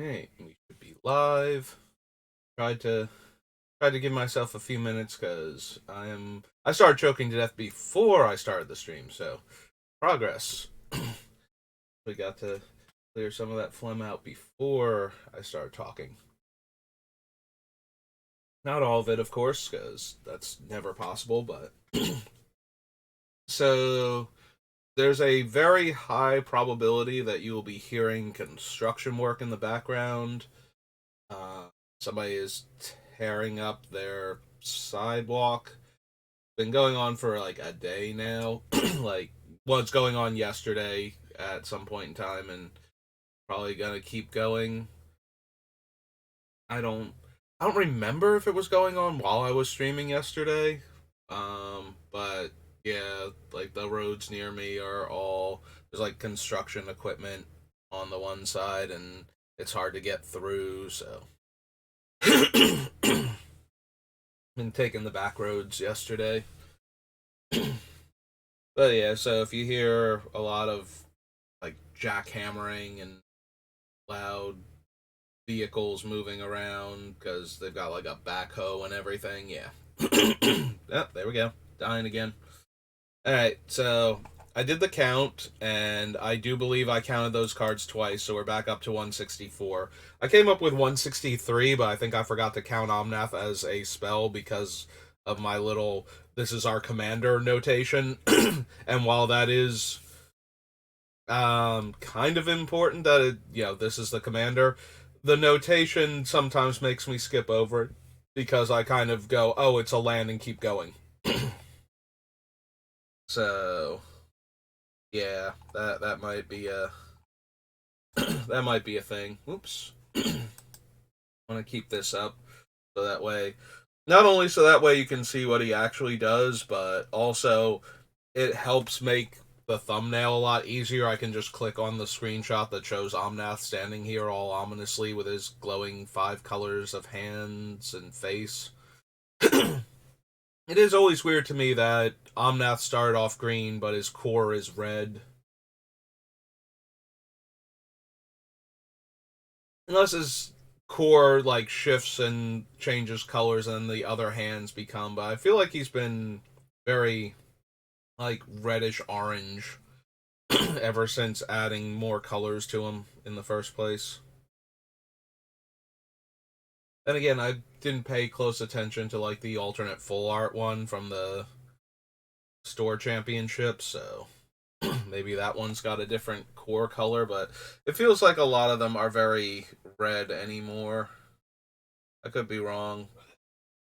Okay, we should be live. Tried to give myself a few minutes because I started choking to death before I started the stream, so progress. We got to clear some of that phlegm out before I started talking. Not all of it, of course, because that's never possible, but so there's a very high probability that you will be hearing construction work in the background. Uh, Somebody is tearing up their sidewalk. Been going on for like a day now. Like, what's going on yesterday at some point in time, and probably gonna keep going. I don't I don't remember if it was going on while I was streaming yesterday. But yeah, like the roads near me are all there's like construction equipment on the one side, and it's hard to get through. So been taking the back roads yesterday. But yeah, so if you hear a lot of like jackhammering and loud vehicles moving around because they've got like a backhoe and everything, yeah. Yep, there we go. Dying again. Alright, so I did the count, and I do believe I counted those cards twice, so we're back up to 164. I came up with 163, but I think I forgot to count Omnath as a spell because of my little this is our commander notation. And while that is kind of important that this is the commander, the notation sometimes makes me skip over it because I kind of go, oh, it's a land and keep going. So yeah, that might be a that might be a thing. Oops. I want to keep this up so that way, not only so that way you can see what he actually does, but also it helps make the thumbnail a lot easier. I can just click on the screenshot that shows Omnath standing here all ominously with his glowing 5 colors of hands and face. It is always weird to me that Omnath started off green, but his core is red. Unless his core like shifts and changes colors and the other hands become, but I feel like he's been very like reddish orange ever since adding more colors to him in the first place. And again, I didn't pay close attention to like the alternate full art one from the store championship, so maybe that one's got a different core color, but it feels like a lot of them are very red anymore. I could be wrong.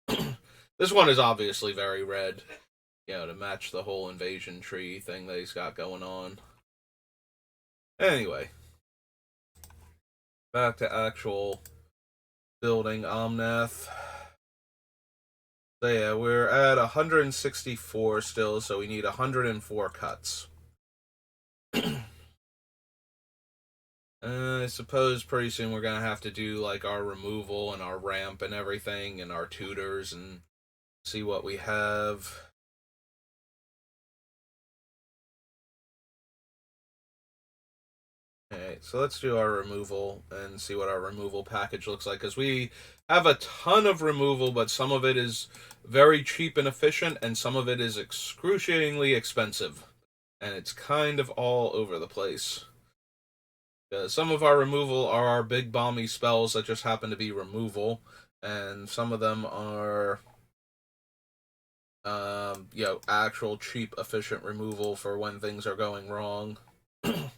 This one is obviously very red, to match the whole invasion tree thing that he's got going on. Anyway, back to actual building Omnath. So yeah, we're at 164 still, so we need 104 cuts. I suppose pretty soon we're gonna have to do like our removal and our ramp and everything and our tutors and see what we have. Alright, so let's do our removal and see what our removal package looks like, because we have a ton of removal, but some of it is very cheap and efficient, and some of it is excruciatingly expensive. And it's kind of all over the place. Some of our removal are our big bomby spells that just happen to be removal, and some of them are actual cheap, efficient removal for when things are going wrong. Let's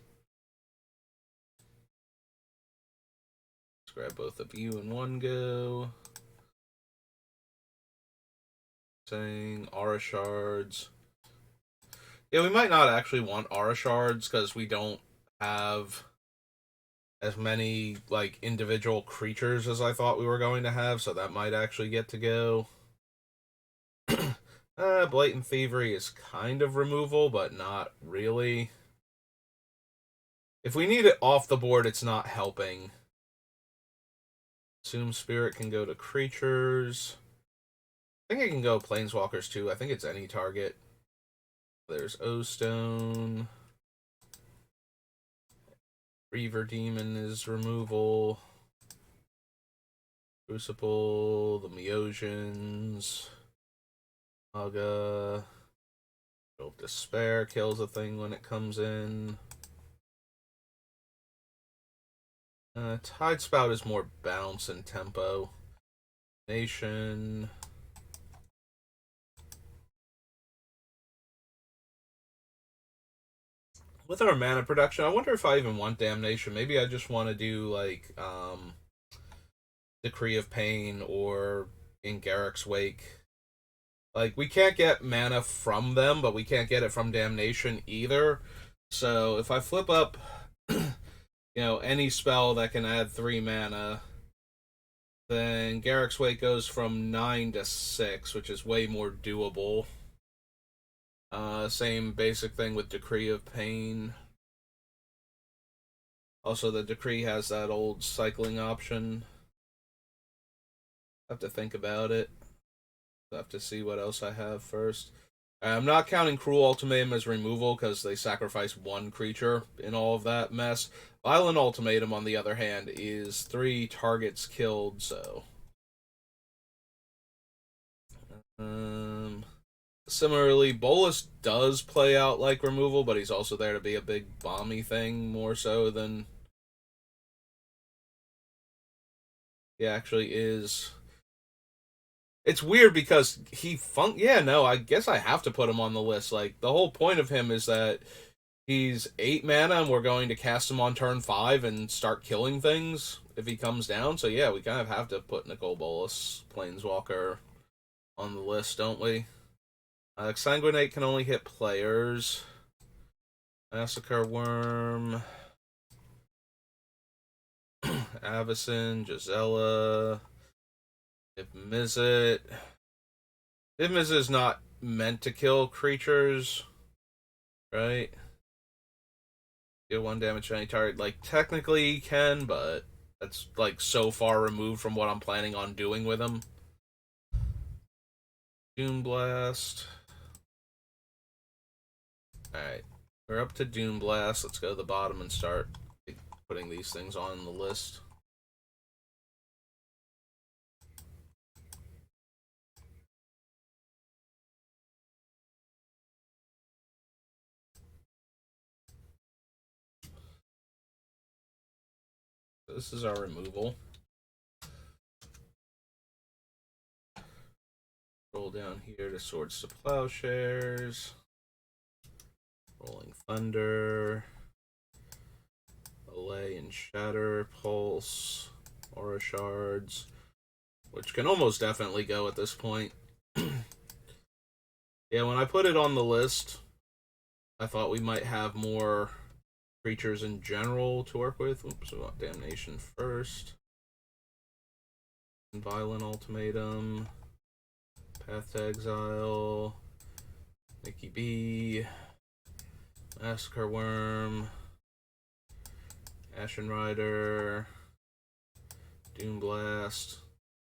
grab both of you in one go. Saying aura shards. Yeah, we might not actually want aura shards because we don't have as many like individual creatures as I thought we were going to have, so that might actually get to go. Blatant Thievery is kind of removal, but not really. If we need it off the board, it's not helping. Assume Spirit can go to creatures. I think it can go Planeswalkers too. I think it's any target. There's O-Stone. Reaver Demon is removal. Crucible, the Meosians, Maga, Despair kills a thing when it comes in. Tide Spout is more bounce and tempo. Nation. With our mana production, I wonder if I even want Damnation. Maybe I just want to do, like, Decree of Pain or in Garrick's Wake. Like, we can't get mana from them, but we can't get it from Damnation either. So, if I flip up, any spell that can add 3 mana, then Garrick's Wake goes from 9 to 6, which is way more doable. Same basic thing with Decree of Pain. Also, the Decree has that old cycling option. I have to think about it. I have to see what else I have first. I'm not counting Cruel Ultimatum as removal because they sacrifice 1 creature in all of that mess. Violent Ultimatum, on the other hand, is 3 targets killed, so... Similarly, Bolus does play out like removal, but he's also there to be a big bomby thing more so than he actually is. It's weird because I guess I have to put him on the list. Like, the whole point of him is that he's 8 mana and we're going to cast him on turn 5 and start killing things if he comes down. So yeah, we kind of have to put Nicol Bolas, Planeswalker, on the list, don't we? Exsanguinate can only hit players. Massacre Worm. Avacyn, Gisela. If Mizzet is not meant to kill creatures, right? Deal 1 damage to any target. Like, technically he can, but that's, like, so far removed from what I'm planning on doing with him. Doom Blast. Alright, we're up to Doom Blast. Let's go to the bottom and start putting these things on the list. This is our removal. Roll down here to Swords to Plowshares. Rolling Thunder. Allay and Shatter. Pulse. Aura Shards. Which can almost definitely go at this point. Yeah, when I put it on the list, I thought we might have more creatures in general to work with. Oops, we want Damnation first. Violent Ultimatum. Path to Exile. Mickey B. Massacre Worm. Ashen Rider. Doom Blast.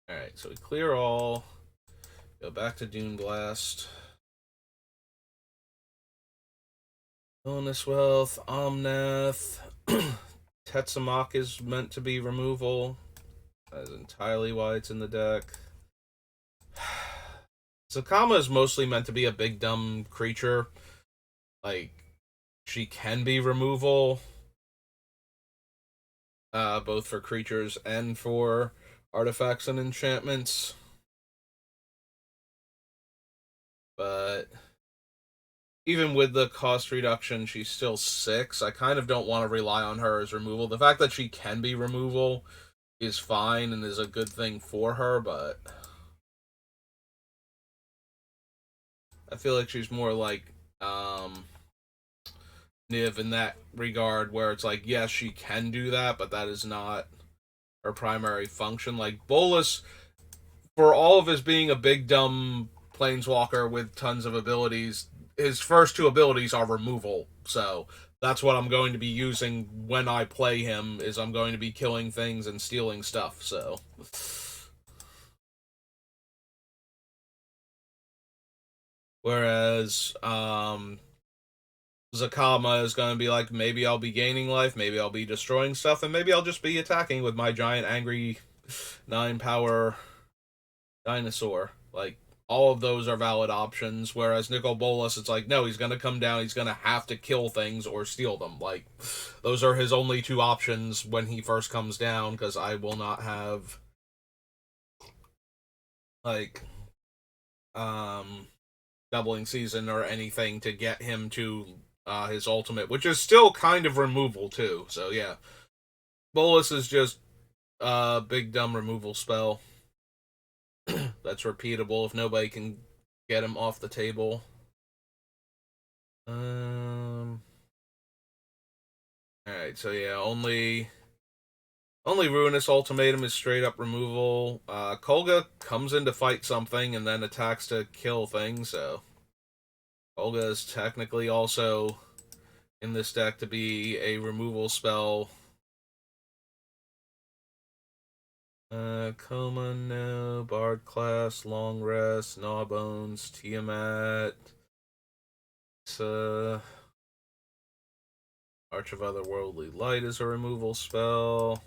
Alright, so we clear all. Go back to Doom Blast. Bonus Wealth, Omnath. Tetsamok is meant to be removal. That is entirely why it's in the deck. Zakama is mostly meant to be a big dumb creature. Like, she can be removal. Both for creatures and for artifacts and enchantments. But even with the cost reduction, she's still 6. I kind of don't want to rely on her as removal. The fact that she can be removal is fine and is a good thing for her, but I feel like she's more like Niv in that regard, where it's like, yes, she can do that, but that is not her primary function. Like, Bolus, for all of his being a big dumb planeswalker with tons of abilities, his first 2 abilities are removal. So that's what I'm going to be using when I play him, is I'm going to be killing things and stealing stuff, so... Whereas, Zakama is going to be like, maybe I'll be gaining life, maybe I'll be destroying stuff, and maybe I'll just be attacking with my giant angry 9 power dinosaur. Like, all of those are valid options. Whereas Nicol Bolas, it's like, no, he's gonna come down, he's gonna have to kill things or steal them. Like, those are his only two options when he first comes down, because I will not have, like, um, doubling season or anything to get him to his ultimate, which is still kind of removal, too. So, yeah. Bolas is just a big dumb removal spell that's repeatable if nobody can get him off the table. Alright, so yeah, only Ruinous Ultimatum is straight up removal. Kolga comes in to fight something and then attacks to kill things, so Kolga is technically also in this deck to be a removal spell. Coma, no. Bard class, Long Rest, Gnawbones, Tiamat. Arch of Otherworldly Light is a removal spell.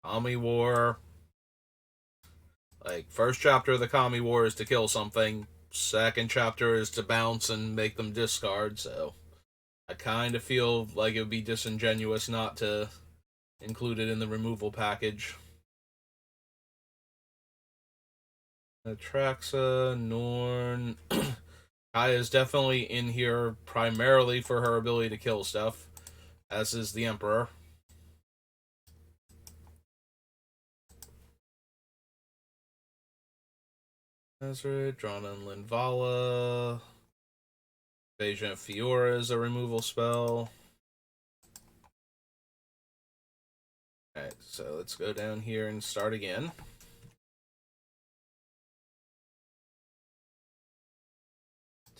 Kami War. Like, first chapter of the Kami War is to kill something. Second chapter is to bounce and make them discard, so I kind of feel like it would be disingenuous not to include it in the removal package. Atraxa, Norn. Kaya is definitely in here primarily for her ability to kill stuff, as is the Emperor. Ezra, Drawn on Linvala. Invasion of Fiora is a removal spell. Alright, so let's go down here and start again.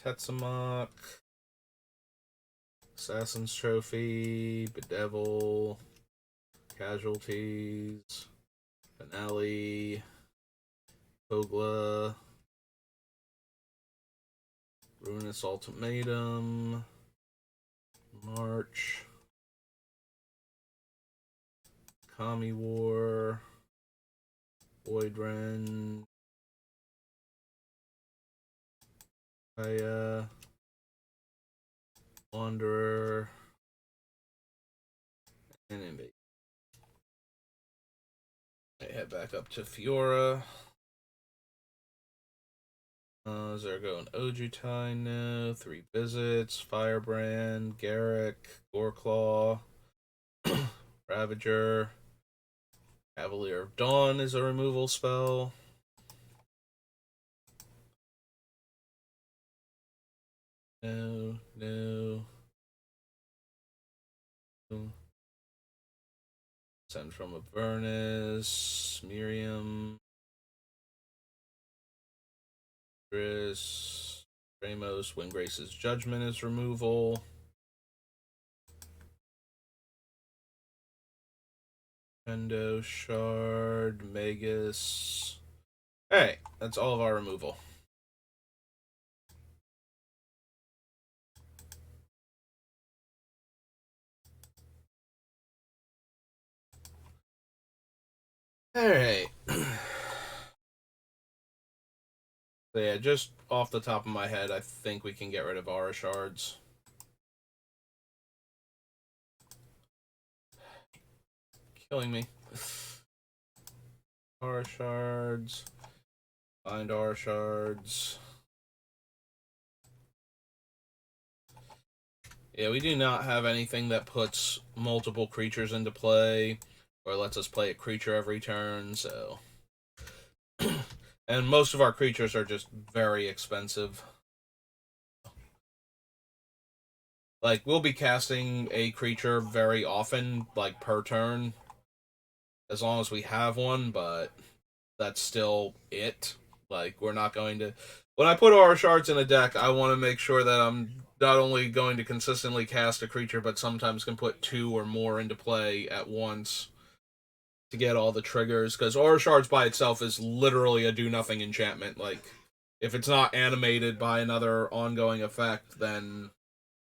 Tetsamok. Assassin's Trophy. Bedevil. Casualties. Finale. Kogla. Ruinous Ultimatum. March. Kami War. Voidren. Kaya. Wanderer. And Invade. I head back up to Fiora. Zergo and Ojutai now. 3 visits. Firebrand. Garrick. Goreclaw. Ravager. Cavalier of Dawn is a removal spell. No. Send from Avernus. Miriam. Ramos. Windgrace's Judgment is removal. Endo, Shard, Magus. Alright, that's all of our removal. Alright. So yeah, just off the top of my head, I think we can get rid of Aura Shards. Killing me. Aura Shards. Find Aura Shards. Yeah, we do not have anything that puts multiple creatures into play or lets us play a creature every turn, so... And most of our creatures are just very expensive. Like, we'll be casting a creature very often, like, per turn, as long as we have one, but that's still it. Like, we're not going to... When I put Aura Shards in a deck, I want to make sure that I'm not only going to consistently cast a creature, but sometimes can put 2 or more into play at once to get all the triggers, because Aura Shards by itself is literally a do-nothing enchantment. Like, if it's not animated by another ongoing effect, then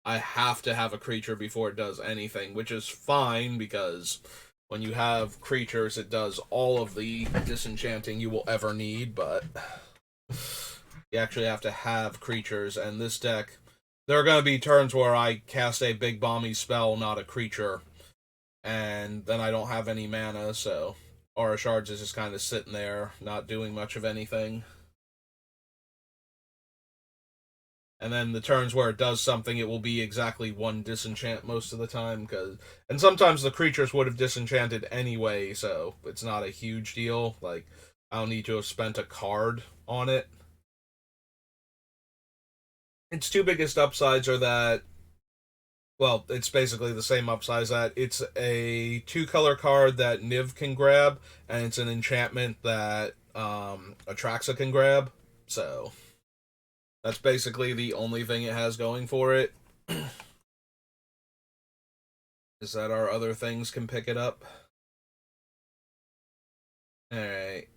I have to have a creature before it does anything, which is fine, because When you have creatures, it does all of the disenchanting you will ever need, but you actually have to have creatures, and this deck, there are going to be turns where I cast a big bomby spell, not a creature, and then I don't have any mana, so Aura Shards is just kind of sitting there, not doing much of anything. And then the turns where it does something, it will be exactly one disenchant most of the time, and sometimes the creatures would have disenchanted anyway, so it's not a huge deal. Like, I don't need to have spent a card on it. Its two biggest upsides are that, well, it's basically the same upsides, that it's a two-color card that Niv can grab, and it's an enchantment that Atraxa can grab. So that's basically the only thing it has going for it. Is that our other things can pick it up. Alright.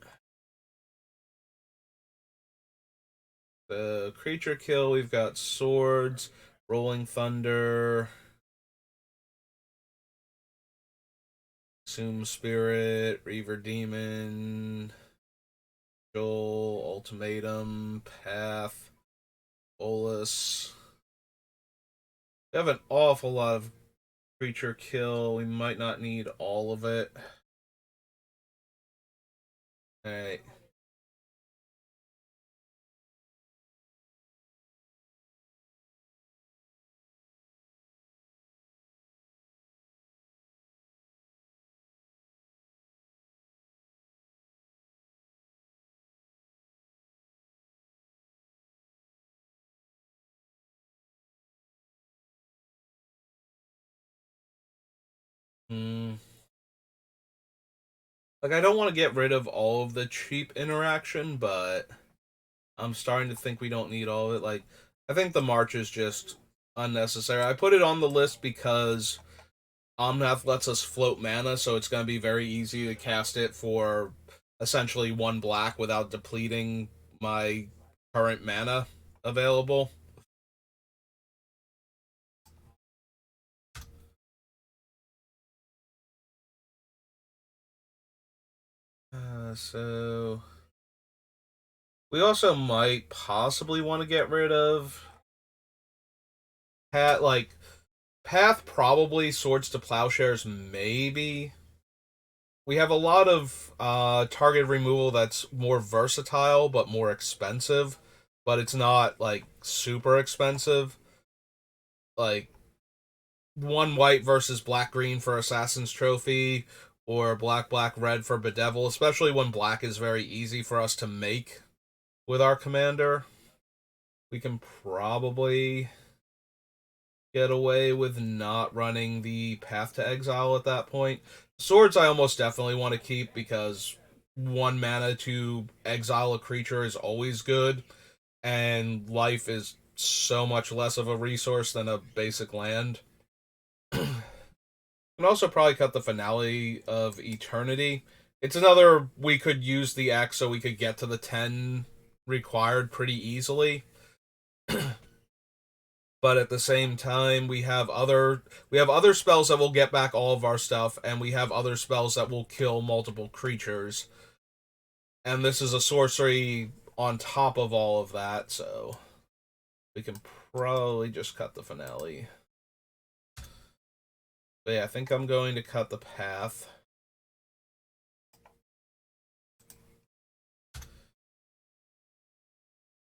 The creature kill, we've got Swords, Rolling Thunder, Consume Spirit, Reaver Demon, Joel, Ultimatum, Path, Bolus. We have an awful lot of creature kill. We might not need all of it. Alright. Hmm. Like, I don't want to get rid of all of the cheap interaction, but I'm starting to think we don't need all of it. Like, I think the March is just unnecessary. I put it on the list because Omnath lets us float mana, so it's going to be very easy to cast it for essentially one black without depleting my current mana available. So we also might possibly want to get rid of Path, probably. Swords to Plowshares, maybe. We have a lot of target removal that's more versatile but more expensive, but it's not like super expensive. Like, one white versus black green for Assassin's Trophy, or black black red for Bedevil, especially when black is very easy for us to make with our commander. We can probably get away with not running the Path to Exile at that point. Swords I almost definitely want to keep because one mana to exile a creature is always good, and life is so much less of a resource than a basic land. And also probably cut the Finale of Eternity. It's another, we could use the X so we could get to the 10 required pretty easily. But at the same time, we have other spells that will get back all of our stuff, and we have other spells that will kill multiple creatures. And this is a sorcery on top of all of that, so we can probably just cut the Finale. But yeah, I think I'm going to cut the Path.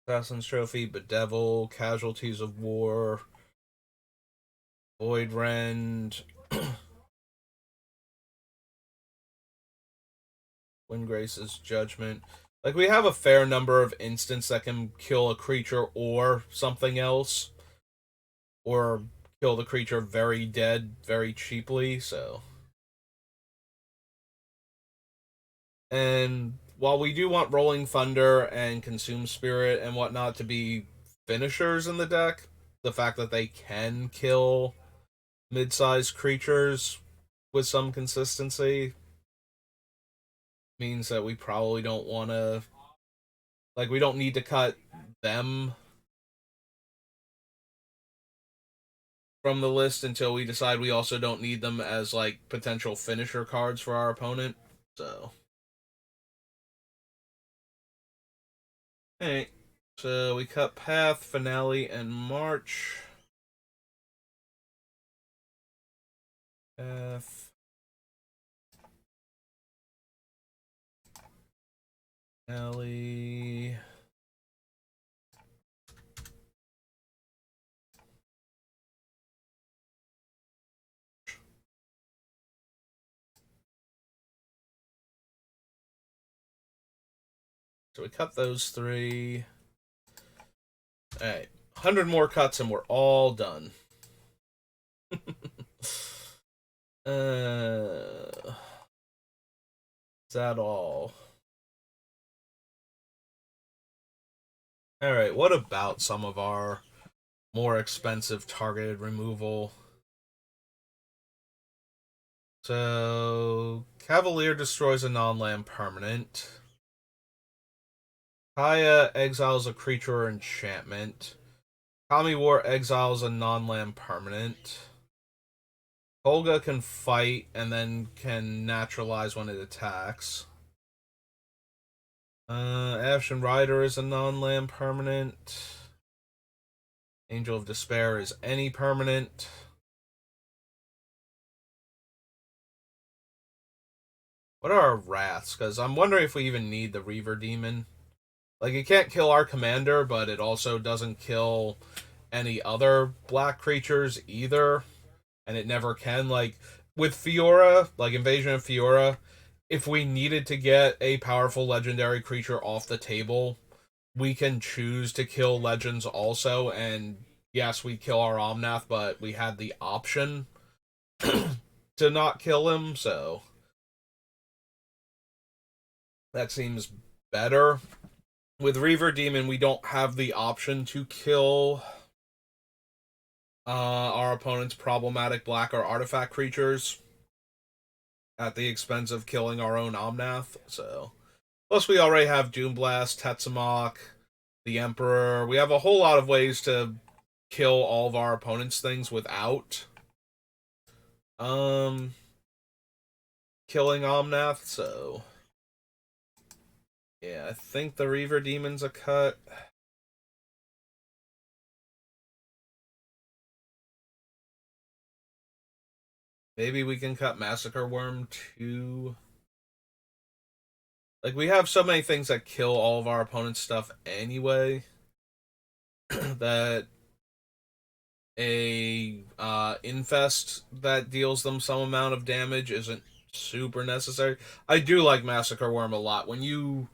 Assassin's Trophy, Bedevil, Casualties of War, Void Rend, Windgrace's Judgment. Like, we have a fair number of instants that can kill a creature or something else, or kill the creature very dead very cheaply, so. And while we do want Rolling Thunder and Consume Spirit and whatnot to be finishers in the deck, the fact that they can kill mid-sized creatures with some consistency means that we probably don't want to, like, we don't need to cut them from the list until we decide we also don't need them as like potential finisher cards for our opponent. So, alright. So we cut Path, Finale, and March. Path. Finale. So we cut those 3. Alright. 100 more cuts and we're all done. Is that all? Alright, what about some of our more expensive targeted removal? So, Cavalier destroys a non-land permanent. Kaya exiles a creature or enchantment. Kami War exiles a non-land permanent. Olga can fight and then can naturalize when it attacks. Ashen Rider is a non-land permanent. Angel of Despair is any permanent. What are our wraths? Because I'm wondering if we even need the Reaver Demon. Like, it can't kill our commander, but it also doesn't kill any other black creatures either. And it never can. Like, with Fiora, like Invasion of Fiora, if we needed to get a powerful legendary creature off the table, we can choose to kill legends also. And yes, we kill our Omnath, but we had the option to not kill him, so that seems better. With Reaver Demon, we don't have the option to kill our opponent's problematic black or artifact creatures at the expense of killing our own Omnath. So, plus we already have Doomblast, Tetsamok, the Emperor. We have a whole lot of ways to kill all of our opponent's things without killing Omnath. So, yeah, I think the Reaver Demon's a cut. Maybe we can cut Massacre Worm too. Like, we have so many things that kill all of our opponent's stuff anyway that a infest that deals them some amount of damage isn't super necessary. I do like Massacre Worm a lot. When you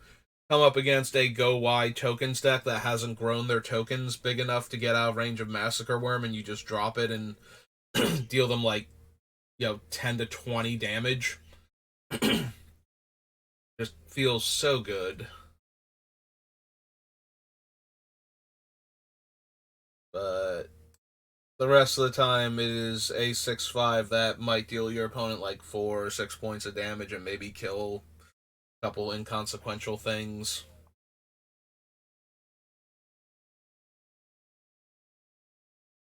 come up against a go wide tokens deck that hasn't grown their tokens big enough to get out of range of Massacre Worm, and you just drop it and deal them like 10 to 20 damage, just feels so good. But the rest of the time it is a 6/5 that might deal your opponent like 4 or 6 points of damage and maybe kill a couple inconsequential things.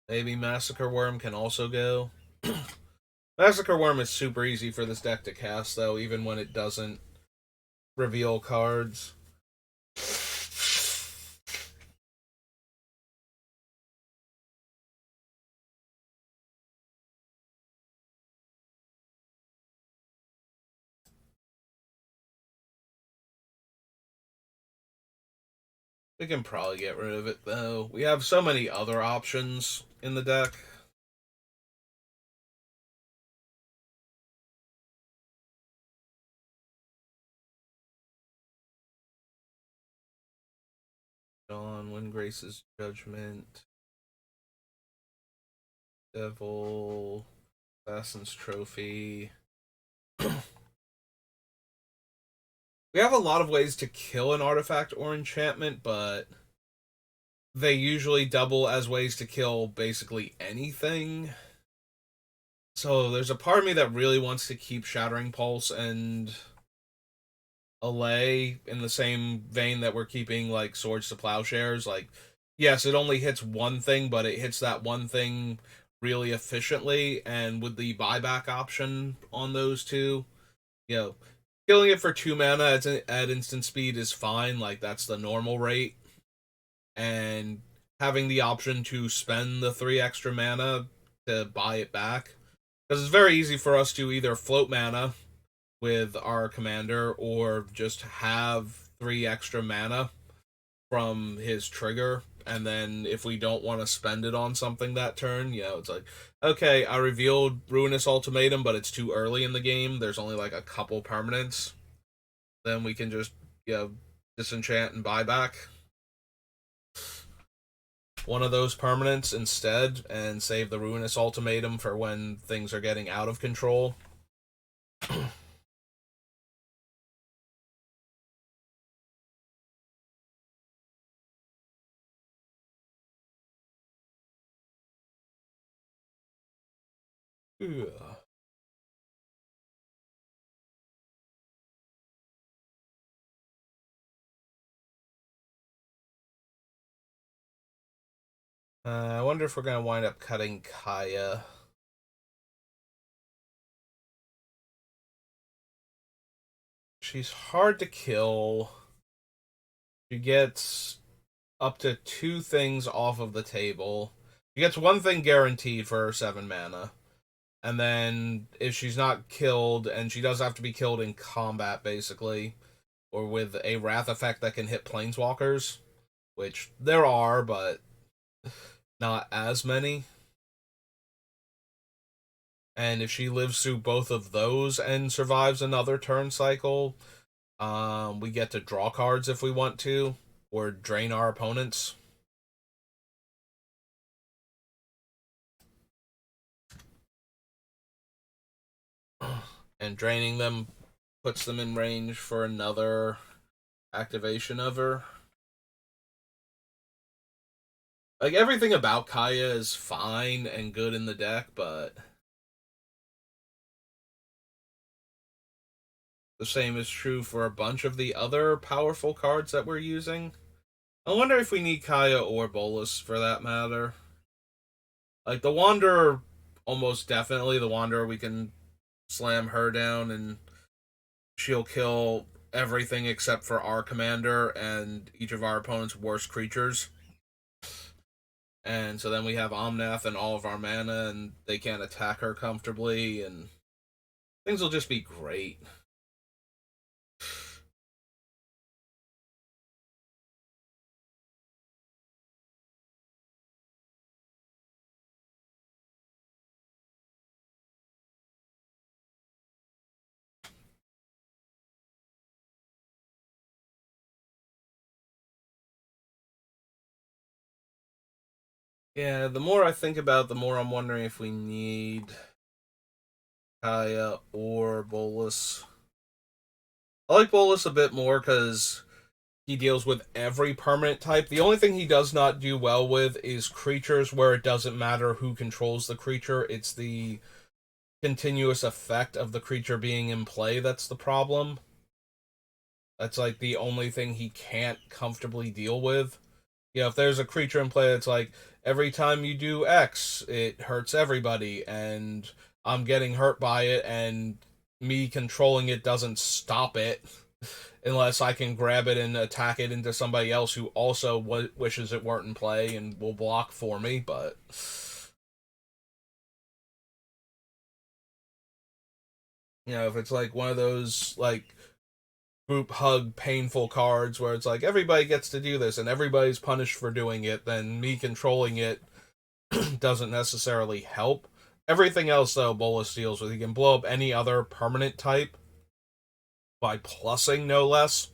Maybe Massacre Worm can also go. Massacre Worm is super easy for this deck to cast, though, even when it doesn't reveal cards. We can probably get rid of it, though. We have so many other options in the deck. Dawn, Windgrace's Judgment, Devil, Assassin's Trophy. We have a lot of ways to kill an artifact or enchantment, but they usually double as ways to kill basically anything. So there's a part of me that really wants to keep Shattering Pulse and Allay in the same vein that we're keeping like Swords to Plowshares. Like, yes, it only hits one thing, but it hits that one thing really efficiently, and with the buyback option on those two, you know, killing it for 2 mana at instant speed is fine. Like, that's the normal rate. And having the option to spend the 3 extra mana to buy it back. Because it's very easy for us to either float mana with our commander or just have 3 extra mana from his trigger. And then if we don't want to spend it on something that turn, it's like, okay, I revealed Ruinous Ultimatum, but it's too early in the game. There's only like a couple permanents. Then we can just, disenchant and buy back one of those permanents instead and save the Ruinous Ultimatum for when things are getting out of control. Yeah. I wonder if we're going to wind up cutting Kaya. She's hard to kill. She gets up to 2 things off of the table. She gets 1 thing guaranteed for her 7 mana. And then if she's not killed, and she does have to be killed in combat, basically, or with a Wrath effect that can hit Planeswalkers, which there are, but not as many. And if she lives through both of those and survives another turn cycle, we get to draw cards if we want to, or drain our opponents. And draining them puts them in range for another activation of her. Like, everything about Kaya is fine and good in the deck, but the same is true for a bunch of the other powerful cards that we're using. I wonder if we need Kaya or Bolas for that matter. Like, the Wanderer, almost definitely. The Wanderer, we can slam her down and she'll kill everything except for our commander and each of our opponent's worst creatures. And so then we have Omnath and all of our mana, and they can't attack her comfortably, and things will just be great. Yeah, the more I think about it, the more I'm wondering if we need Kaya or Bolas. I like Bolas a bit more because he deals with every permanent type. The only thing he does not do well with is creatures where it doesn't matter who controls the creature. It's the continuous effect of the creature being in play that's the problem. That's like the only thing he can't comfortably deal with. If there's a creature in play that's like, every time you do X, it hurts everybody, and I'm getting hurt by it, and me controlling it doesn't stop it unless I can grab it and attack it into somebody else who also wishes it weren't in play and will block for me, but if it's like one of those like group hug painful cards where it's like everybody gets to do this and everybody's punished for doing it, then me controlling it doesn't necessarily help. Everything else, though, Bolas deals with. He can blow up any other permanent type by plussing, no less.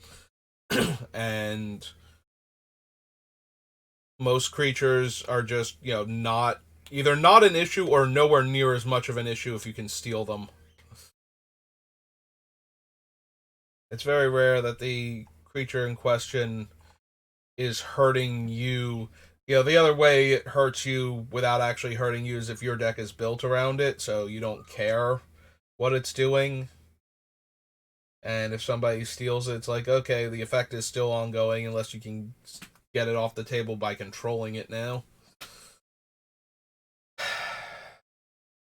And most creatures are just, not either not an issue or nowhere near as much of an issue if you can steal them. It's very rare that the creature in question is hurting you. The other way it hurts you without actually hurting you is if your deck is built around it, so you don't care what it's doing. And if somebody steals it, it's like, okay, the effect is still ongoing unless you can get it off the table by controlling it now.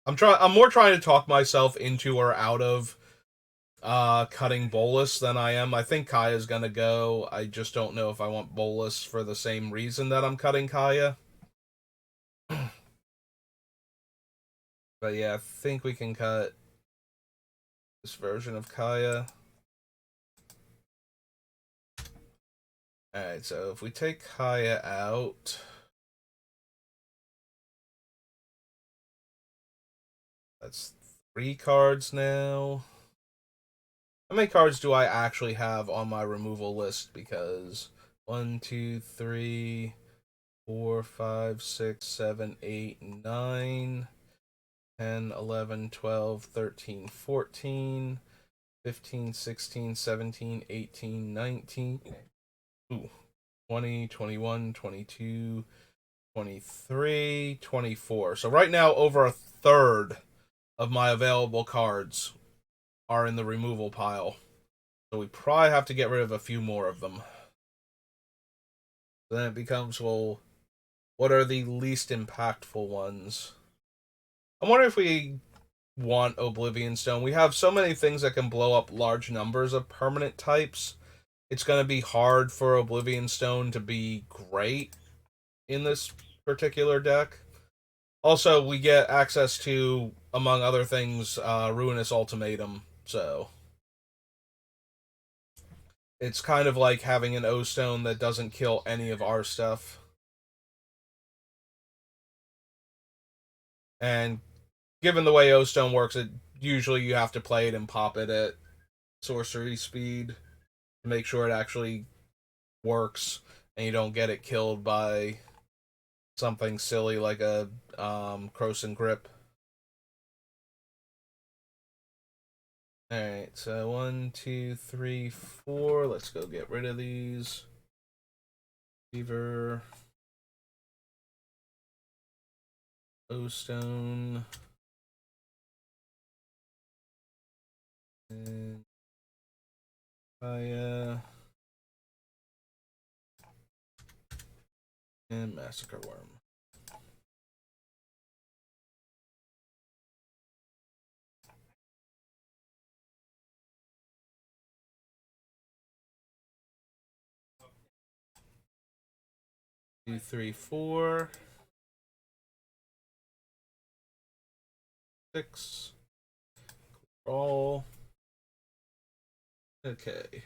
I'm more trying to talk myself into or out of cutting Bolus than I am. I think Kaya's gonna go. I just don't know if I want Bolus for the same reason that I'm cutting Kaya. But yeah, I think we can cut this version of Kaya. Alright, so if we take Kaya out, that's 3 cards now. How many cards do I actually have on my removal list? Because 1, 2, 3, 4, 5, 6, 7, 8, 9, 10, 11, 12, 13, 14, 15, 16, 17, 18, 19, 20, 21, 22, 23, 24. So right now, over a third of my available cards are in the removal pile. So we probably have to get rid of a few more of them. Then it becomes, well, what are the least impactful ones? I'm wondering if we want Oblivion Stone. We have so many things that can blow up large numbers of permanent types. It's going to be hard for Oblivion Stone to be great in this particular deck. Also, we get access to, among other things, Ruinous Ultimatum. So it's kind of like having an O Stone that doesn't kill any of our stuff. And given the way O Stone works, it usually you have to play it and pop it at sorcery speed to make sure it actually works and you don't get it killed by something silly like a Croson Grip. Alright, so 1, 2, 3, 4. Let's go get rid of these. Fever. O-Stone. And Fire. And Massacre Worm. Two, three, 4. 6. Roll. Okay.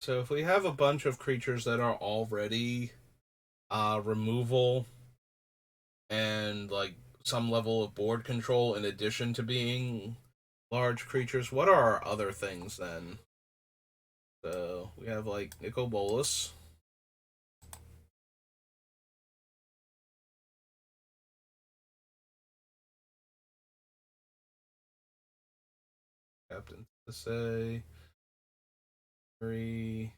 So if we have a bunch of creatures that are already removal and like some level of board control in addition to being large creatures, what are our other things then? So we have like Nicol Bolas. Captain to say 3.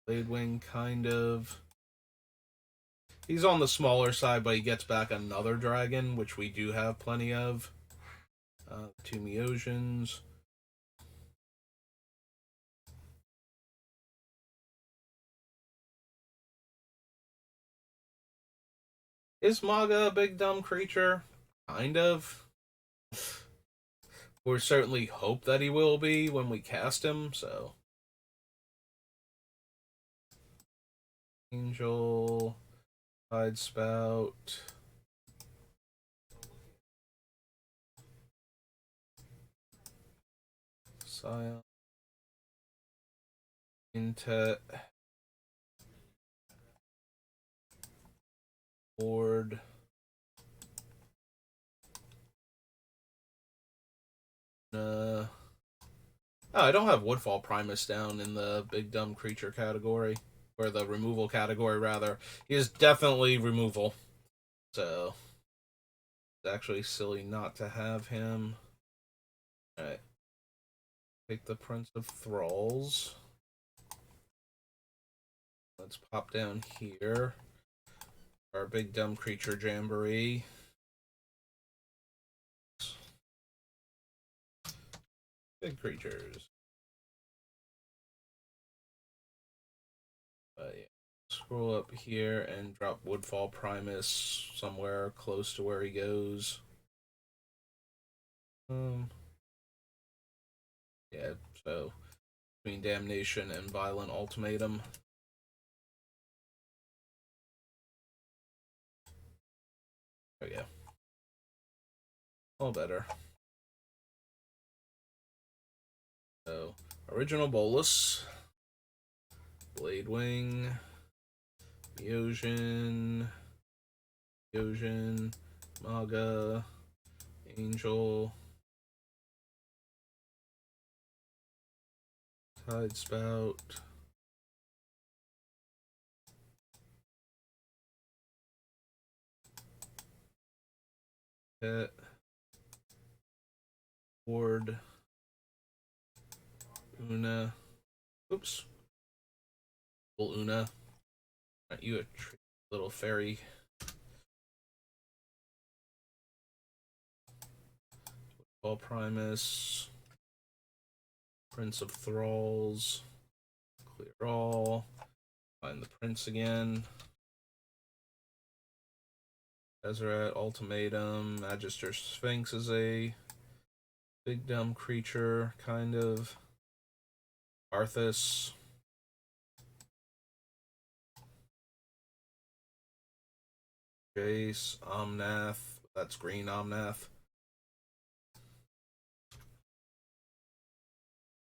Bladewing, kind of. He's on the smaller side, but he gets back another dragon, which we do have plenty of. 2 Meosians. Is Maga a big dumb creature? Kind of. We certainly hope that he will be when we cast him, so. Angel. Tide Spout. Scion. Intet. Board. Oh, I don't have Woodfall Primus down in the big dumb creature category. Or the removal category, rather. He is definitely removal. So, it's actually silly not to have him. Alright. Take the Prince of Thralls. Let's pop down here. Our big dumb creature jamboree. Big creatures. Yeah. Scroll up here and drop Woodfall Primus somewhere close to where he goes. Yeah, so between Damnation and Violent Ultimatum. There we go. All better. So, original Bolus, Blade Wing, Eosion, Maga, Angel, Tide Spout, Pet, Ward, Una. Oops. Little Una. Aren't you a little fairy? Ball Primus. Prince of Thralls. Clear all. Find the Prince again. Deseret, Ultimatum. Magister Sphinx is a big dumb creature, kind of. Arthas. Jace. Omnath. That's green Omnath.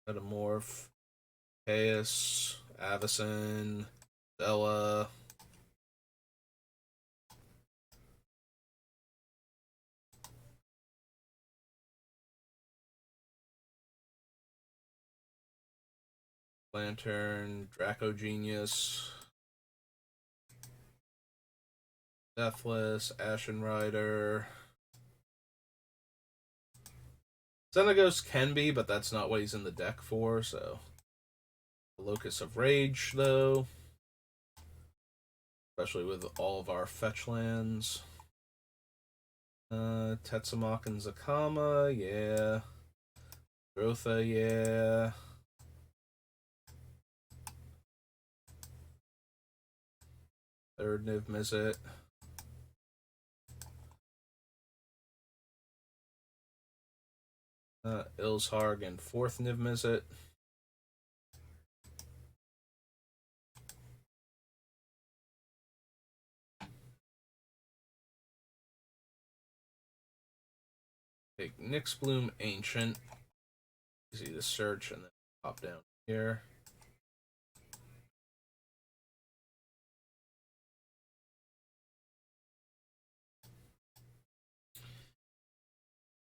Metamorph. Chaos. Avacyn. Bella. Lantern. Draco Genius. Deathless. Ashen Rider. Xenagos can be, but that's not what he's in the deck for, so. Locus of Rage, though. Especially with all of our fetch lands. Tetsamok and Zakama, yeah. Drotha, yeah. Third Niv Mizzet. Ilsharg and fourth Niv Mizzet. Take Nyxbloom Ancient. Easy to search and then pop down here.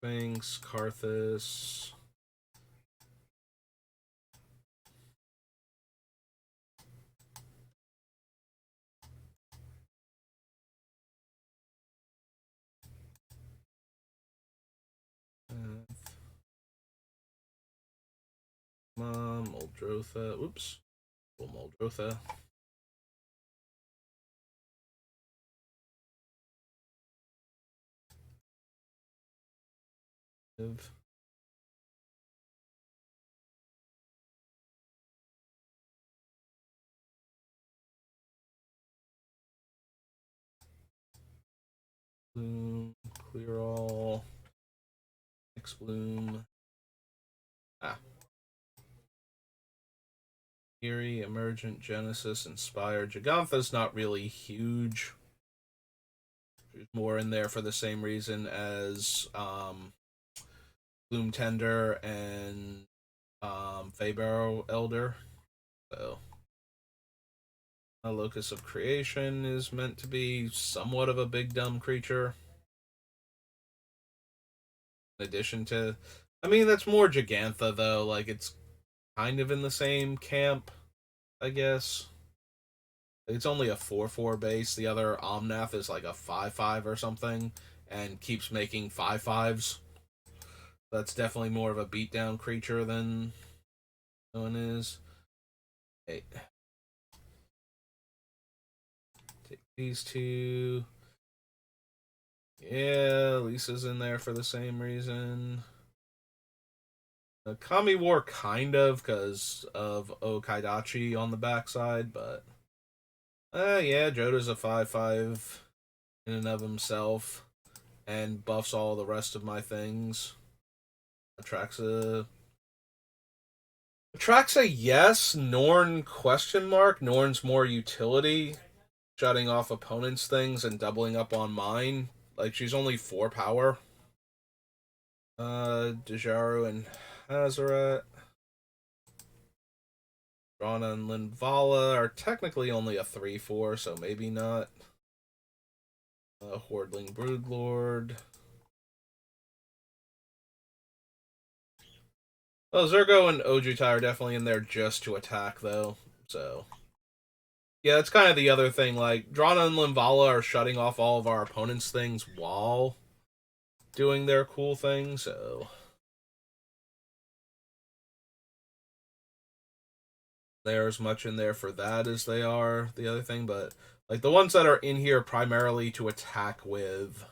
Sphinx, Karthus. Moldrotha. Oops. Moldrotha. Bloom, clear all. Nyxbloom. Eerie, Emergent, Genesis, Inspired. Jegantha's not really huge. She's more in there for the same reason as Gloom Tender and Feybarrow Elder. So, a Locus of Creation is meant to be somewhat of a big dumb creature. In addition to, I mean, that's more Jegantha though. Like it's kind of in the same camp, I guess. It's only a 4/4 base. The other Omnath is like a 5/5 or something, and keeps making 5/5s. That's definitely more of a beatdown creature than one is. Hey. Take these two. Yeah, Lisa's in there for the same reason. Kami War kind of because of Okaidachi on the backside, but yeah, Joda's a 5/5 in and of himself and buffs all the rest of my things. Atraxa. Atraxa, yes. Norn question mark. Norn's more utility, shutting off opponents' things and doubling up on mine. Like she's only 4 power. Dejaru and Hazaret. Rana and Linvala are technically only a 3/4, so maybe not. Hordling Broodlord. Well, Zergo and Ojutai are definitely in there just to attack, though. So, yeah, it's kind of the other thing. Like, Drana and Linvala are shutting off all of our opponents' things while doing their cool thing, so they're as much in there for that as they are the other thing. But, like, the ones that are in here primarily to attack with.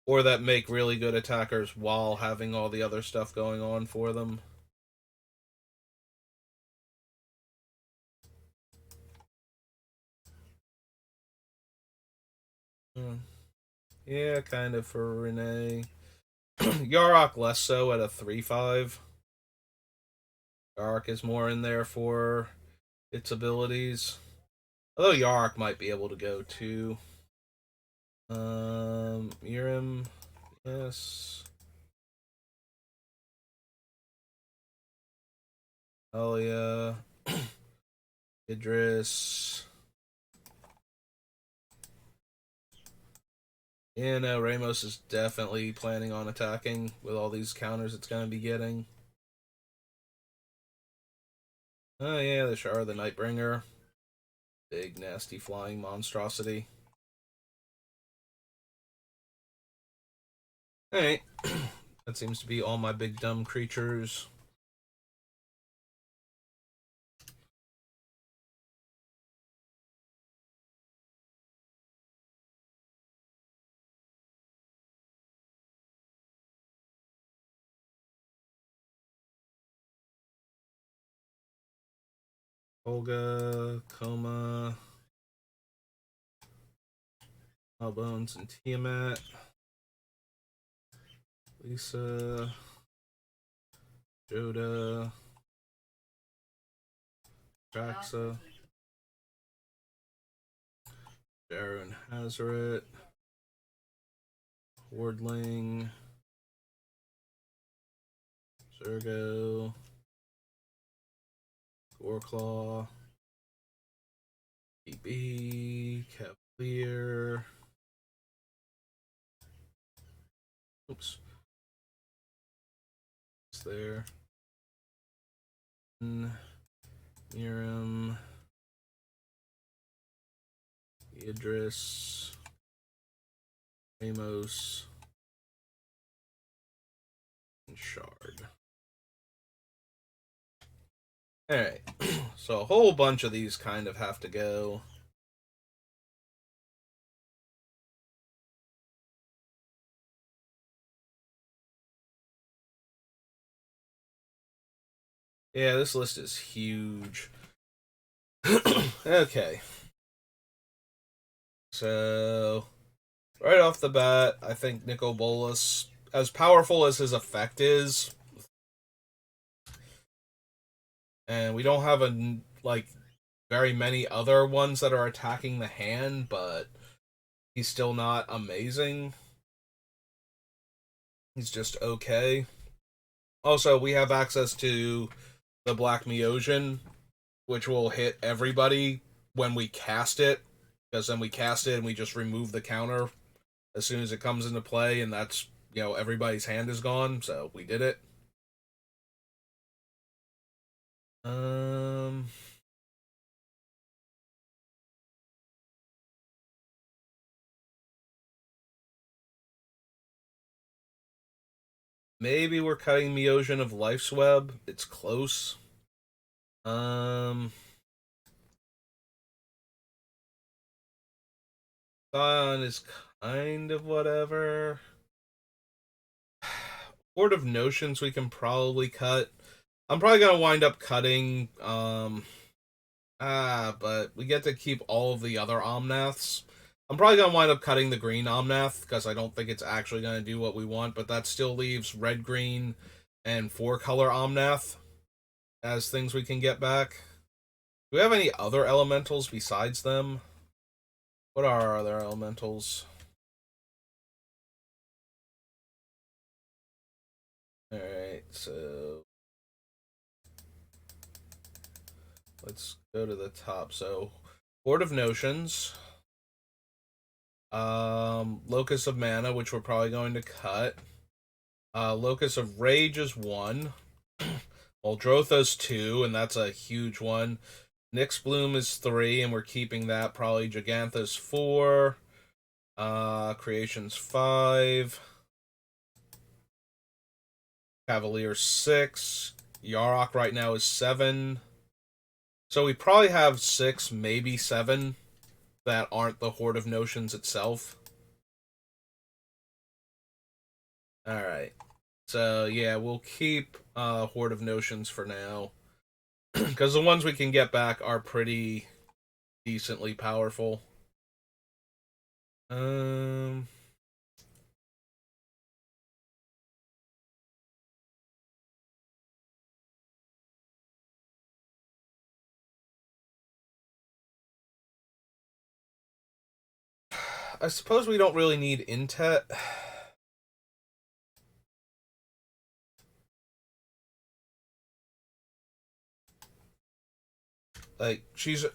Or that make really good attackers while having all the other stuff going on for them. Yeah, kind of for Renee. Yarok less so at a 3/5. Yarok is more in there for its abilities. Although Yarok might be able to go too. Mirim, yes. Alia, Idris. Yeah, no, Ramos is definitely planning on attacking with all these counters it's going to be getting. Oh, yeah, the Shar, the Nightbringer. Big, nasty flying monstrosity. Alright. That seems to be all my big dumb creatures. Olga, Coma, Bones, and Tiamat. Lisa, Joda, Traxa, Darren Hazaret, Wardling, Zergo, Goreclaw, BB, Cavalier. Oops. It's there. Miram, Idris, Ramos, and Shard. Alright, so a whole bunch of these kind of have to go. Yeah, this list is huge. Okay. So, right off the bat, I think Nicol Bolas, as powerful as his effect is, and we don't have like very many other ones that are attacking the hand, but he's still not amazing. He's just okay. Also, we have access to the Black Meosian, which will hit everybody when we cast it, because then we cast it and we just remove the counter as soon as it comes into play, and that's, everybody's hand is gone, so we did it. Um, Maybe we're cutting Meosian of Life's Web. It's close. Um, Scion is kind of whatever. Horde of Notions we can probably cut. I'm probably gonna wind up cutting but we get to keep all of the other Omnaths. I'm probably gonna wind up cutting the green Omnath because I don't think it's actually gonna do what we want, but that still leaves red, green, and 4-color Omnath as things we can get back. Do we have any other elementals besides them? What are our other elementals? Alright, so let's go to the top. So, Horde of Notions. Locus of Mana, which we're probably going to cut. Locus of Rage is 1. Muldrotha's 2, and that's a huge one. Nyx Bloom is 3, and we're keeping that. Probably Gigantha's 4. Creation's 5. Cavalier 6. Yarok right now is 7. So we probably have 6, maybe 7 that aren't the Horde of Notions itself. Alright. So, yeah, we'll keep Horde of Notions for now. Because the ones we can get back are pretty decently powerful. I suppose we don't really need Intet. Like, she's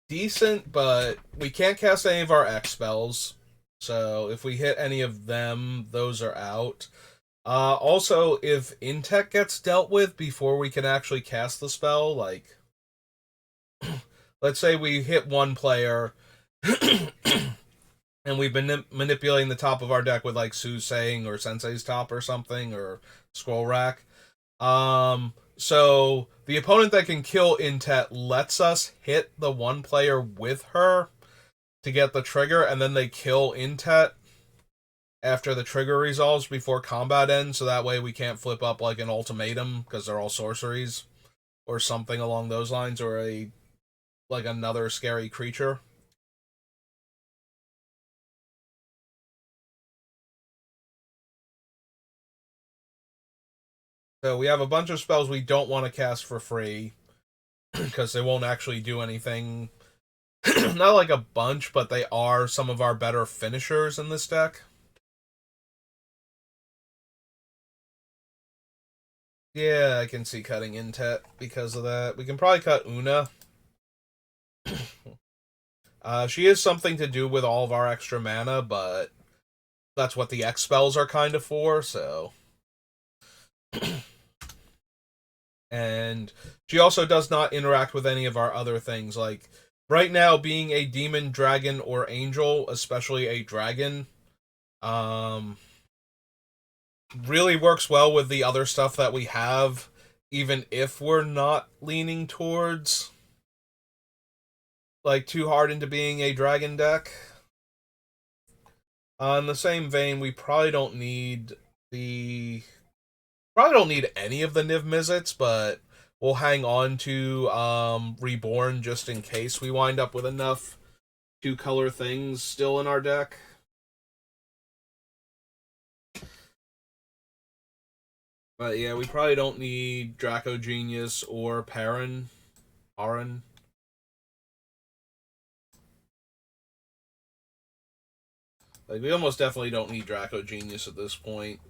decent, but we can't cast any of our X spells. So if we hit any of them, those are out. Also, if Intech gets dealt with before we can actually cast the spell, like, let's say we hit one player, and we've been manipulating the top of our deck with, like, Susang or Sensei's top or something, or Scroll Rack. So the opponent that can kill Intet lets us hit the one player with her to get the trigger, and then they kill Intet after the trigger resolves before combat ends, so that way we can't flip up like an ultimatum because they're all sorceries or something along those lines, or another scary creature. So we have a bunch of spells we don't want to cast for free because they won't actually do anything. Not like a bunch, but they are some of our better finishers in this deck. Yeah, I can see cutting Intet because of that. We can probably cut Una. She is something to do with all of our extra mana, but that's what the X spells are kind of for, so. And she also does not interact with any of our other things. Like, right now, being a demon, dragon, or angel, especially a dragon, really works well with the other stuff that we have, even if we're not leaning towards, like, too hard into being a dragon deck. In the same vein, we probably don't need any of the Niv Mizzets, but we'll hang on to Reborn just in case we wind up with enough 2-color things still in our deck. But yeah, we probably don't need Draco Genius or Perrin. Like, we almost definitely don't need Draco Genius at this point.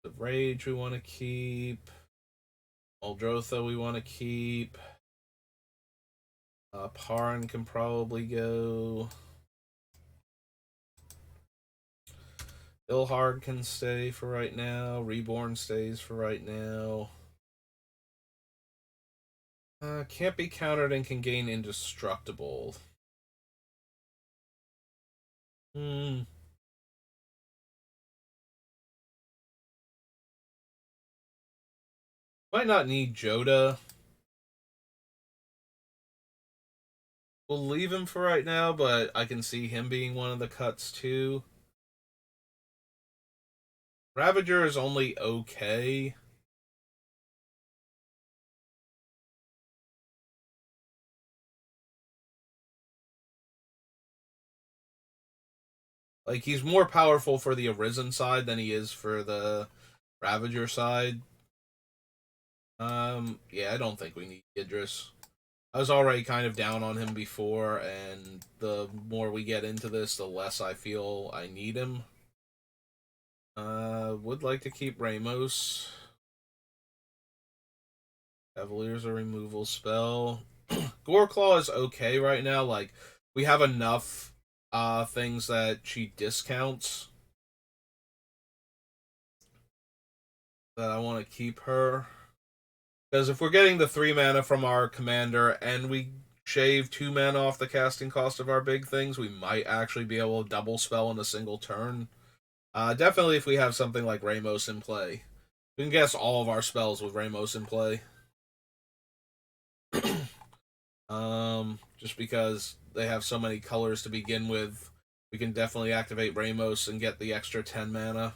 The Rage we want to keep. Muldrotha we want to keep. Parn can probably go. Ilhard can stay for right now. Reborn stays for right now. Can't be countered and can gain indestructible. Might not need Joda. We'll leave him for right now, but I can see him being one of the cuts too. Ravager is only okay. Like, he's more powerful for the Arisen side than he is for the Ravager side. Yeah, I don't think we need Idris. I was already kind of down on him before, and the more we get into this, the less I feel I need him. Would like to keep Ramos. Cavalier's a removal spell. Goreclaw is okay right now. Like, we have enough things that she discounts that I want to keep her. Because if we're getting the 3 mana from our commander and we shave 2 mana off the casting cost of our big things, we might actually be able to double spell in a single turn. Definitely if we have something like Ramos in play. We can guess all of our spells with Ramos in play. Just because they have so many colors to begin with, we can definitely activate Ramos and get the extra 10 mana.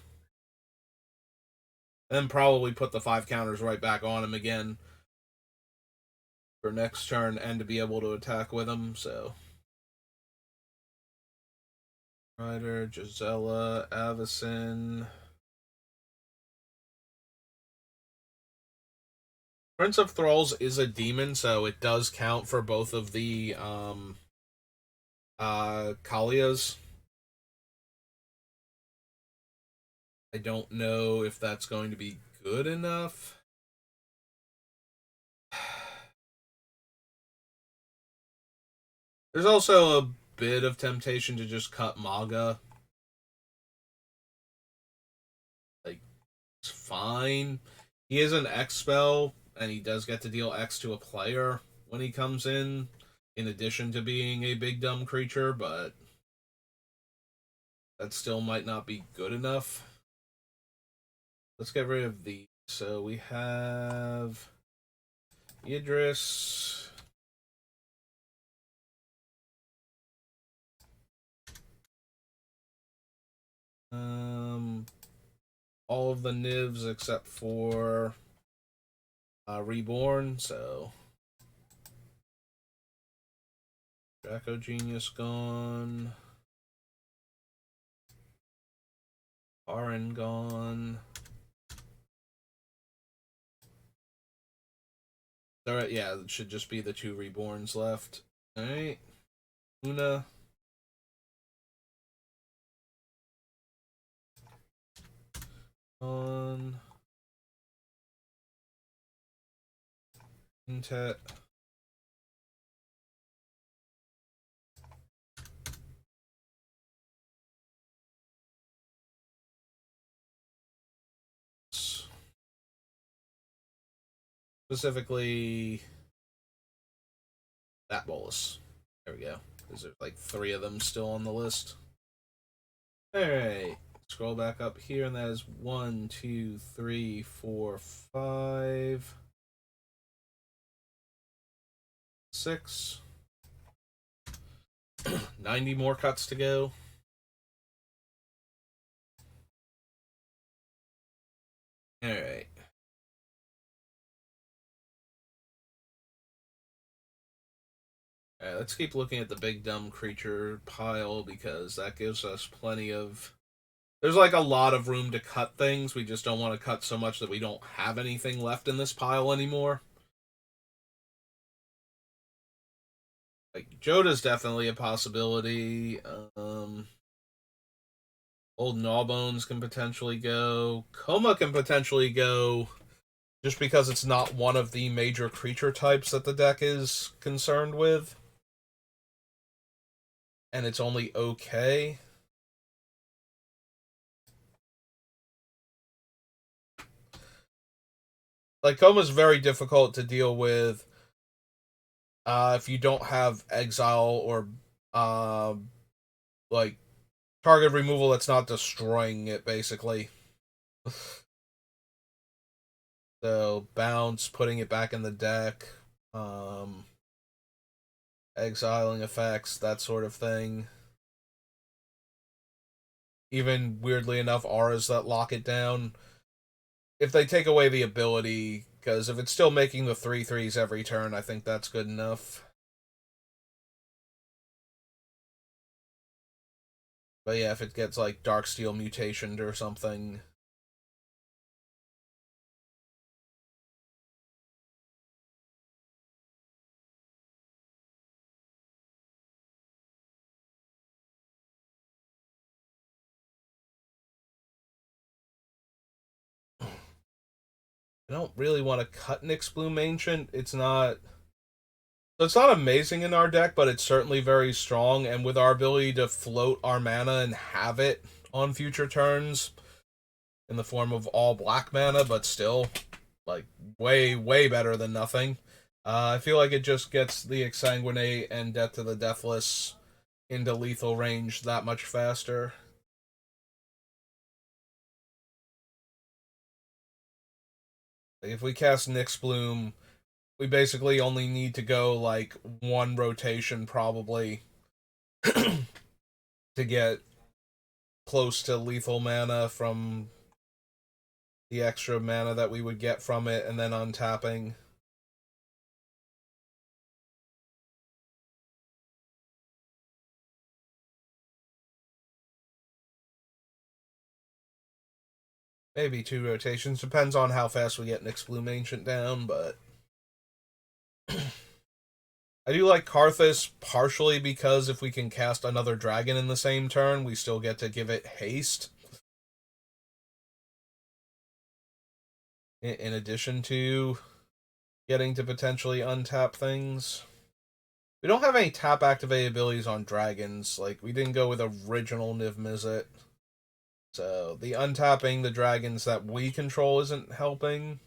And then probably put the 5 counters right back on him again for next turn and to be able to attack with him, so. Ryder, Gisela, Avacyn. Prince of Thralls is a demon, so it does count for both of the Kalias. I don't know if that's going to be good enough. There's also a bit of temptation to just cut Maga. Like, it's fine. He is an X spell, and he does get to deal X to a player when he comes in addition to being a big dumb creature, but that still might not be good enough. Let's get rid of these. So we have Idris. All of the Nivs except for Reborn. So Draco Genius gone. Arin gone. Alright, yeah, it should just be the 2 Reborns left. Alright. Una. On. Intet. Specifically, that bolus. There we go. Because there's like 3 of them still on the list. Alright. Scroll back up here, and that is 1, 2, 3, 4, 5, 6. 90 more cuts to go. Alright. Alright, let's keep looking at the big dumb creature pile because that gives us plenty of. There's like a lot of room to cut things. We just don't want to cut so much that we don't have anything left in this pile anymore. Like, Joda's definitely a possibility. Old Gnawbones can potentially go. Coma can potentially go just because it's not one of the major creature types that the deck is concerned with. And it's only okay. Like, Coma's very difficult to deal with if you don't have exile or like target removal that's not destroying it, basically. So bounce, putting it back in the deck, exiling effects, that sort of thing. Even weirdly enough, auras that lock it down. If they take away the ability, because if it's still making the 3/3s every turn, I think that's good enough. But yeah, if it gets like Darksteel mutationed or something. I don't really want to cut Nyx Bloom Ancient. It's not amazing in our deck, but it's certainly very strong, and with our ability to float our mana and have it on future turns in the form of all black mana, but still, like, way, way better than nothing. I feel like it just gets the Exsanguinate and Death to the Deathless into lethal range that much faster. Like, if we cast Nyx Bloom, we basically only need to go like one rotation probably to get close to lethal mana from the extra mana that we would get from it, and then untapping. Maybe two rotations. Depends on how fast we get Nyx Bloom Ancient down, but I do like Karthus partially because if we can cast another dragon in the same turn, we still get to give it haste. In addition to getting to potentially untap things. We don't have any tap activate abilities on dragons. Like, we didn't go with original Niv Mizzet. So, the untapping the dragons that we control isn't helping.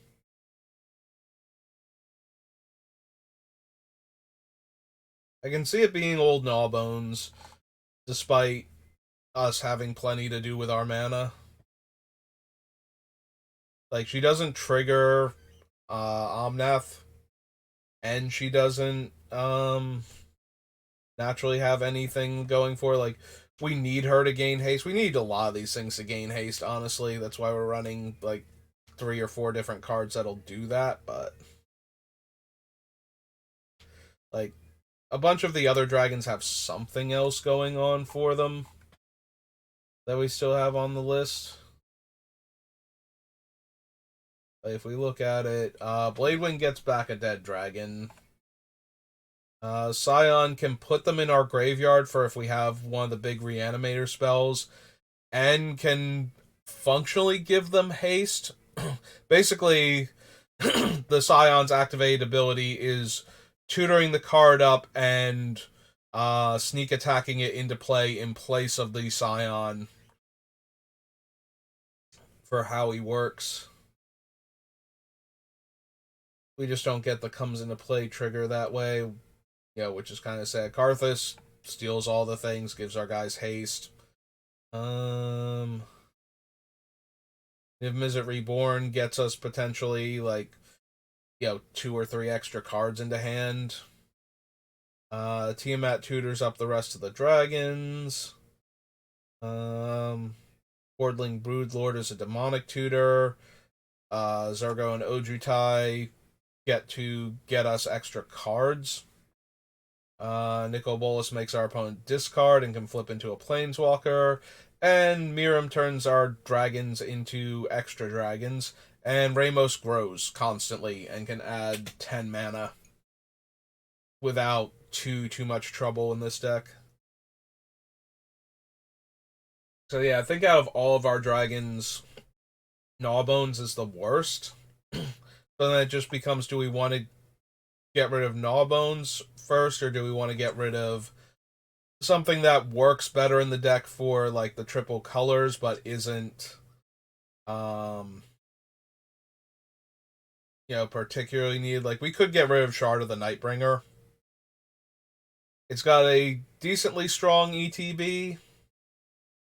I can see it being old Gnawbones, despite us having plenty to do with our mana. Like, she doesn't trigger Omnath, and she doesn't naturally have anything going for. Like, we need her to gain haste. We need a lot of these things to gain haste, honestly. That's why we're running like 3 or 4 different cards that'll do that, but like a bunch of the other dragons have something else going on for them that we still have on the list. If we look at it, Bladewing gets back a dead dragon. Scion can put them in our graveyard for if we have one of the big reanimator spells, and can functionally give them haste. Basically, the Scion's activated ability is tutoring the card up and sneak attacking it into play in place of the Scion for how he works. We just don't get the comes into play trigger that way, which is kind of sad. Karthus steals all the things, gives our guys haste. Niv Mizzet Reborn gets us potentially like 2 or 3 extra cards into hand. Tiamat tutors up the rest of the dragons. Wardling Broodlord is a demonic tutor. Zergo and Ojutai get us extra cards. Nicol Bolas makes our opponent discard and can flip into a planeswalker. And Miram turns our dragons into extra dragons. And Ramos grows constantly and can add 10 mana without too much trouble in this deck. So yeah, I think out of all of our dragons, Gnawbones is the worst. So then it just becomes, do we want to get rid of Gnawbones first, or do we want to get rid of something that works better in the deck for like the triple colors but isn't particularly needed? Like, we could get rid of Shard of the Nightbringer. It's got a decently strong ETB.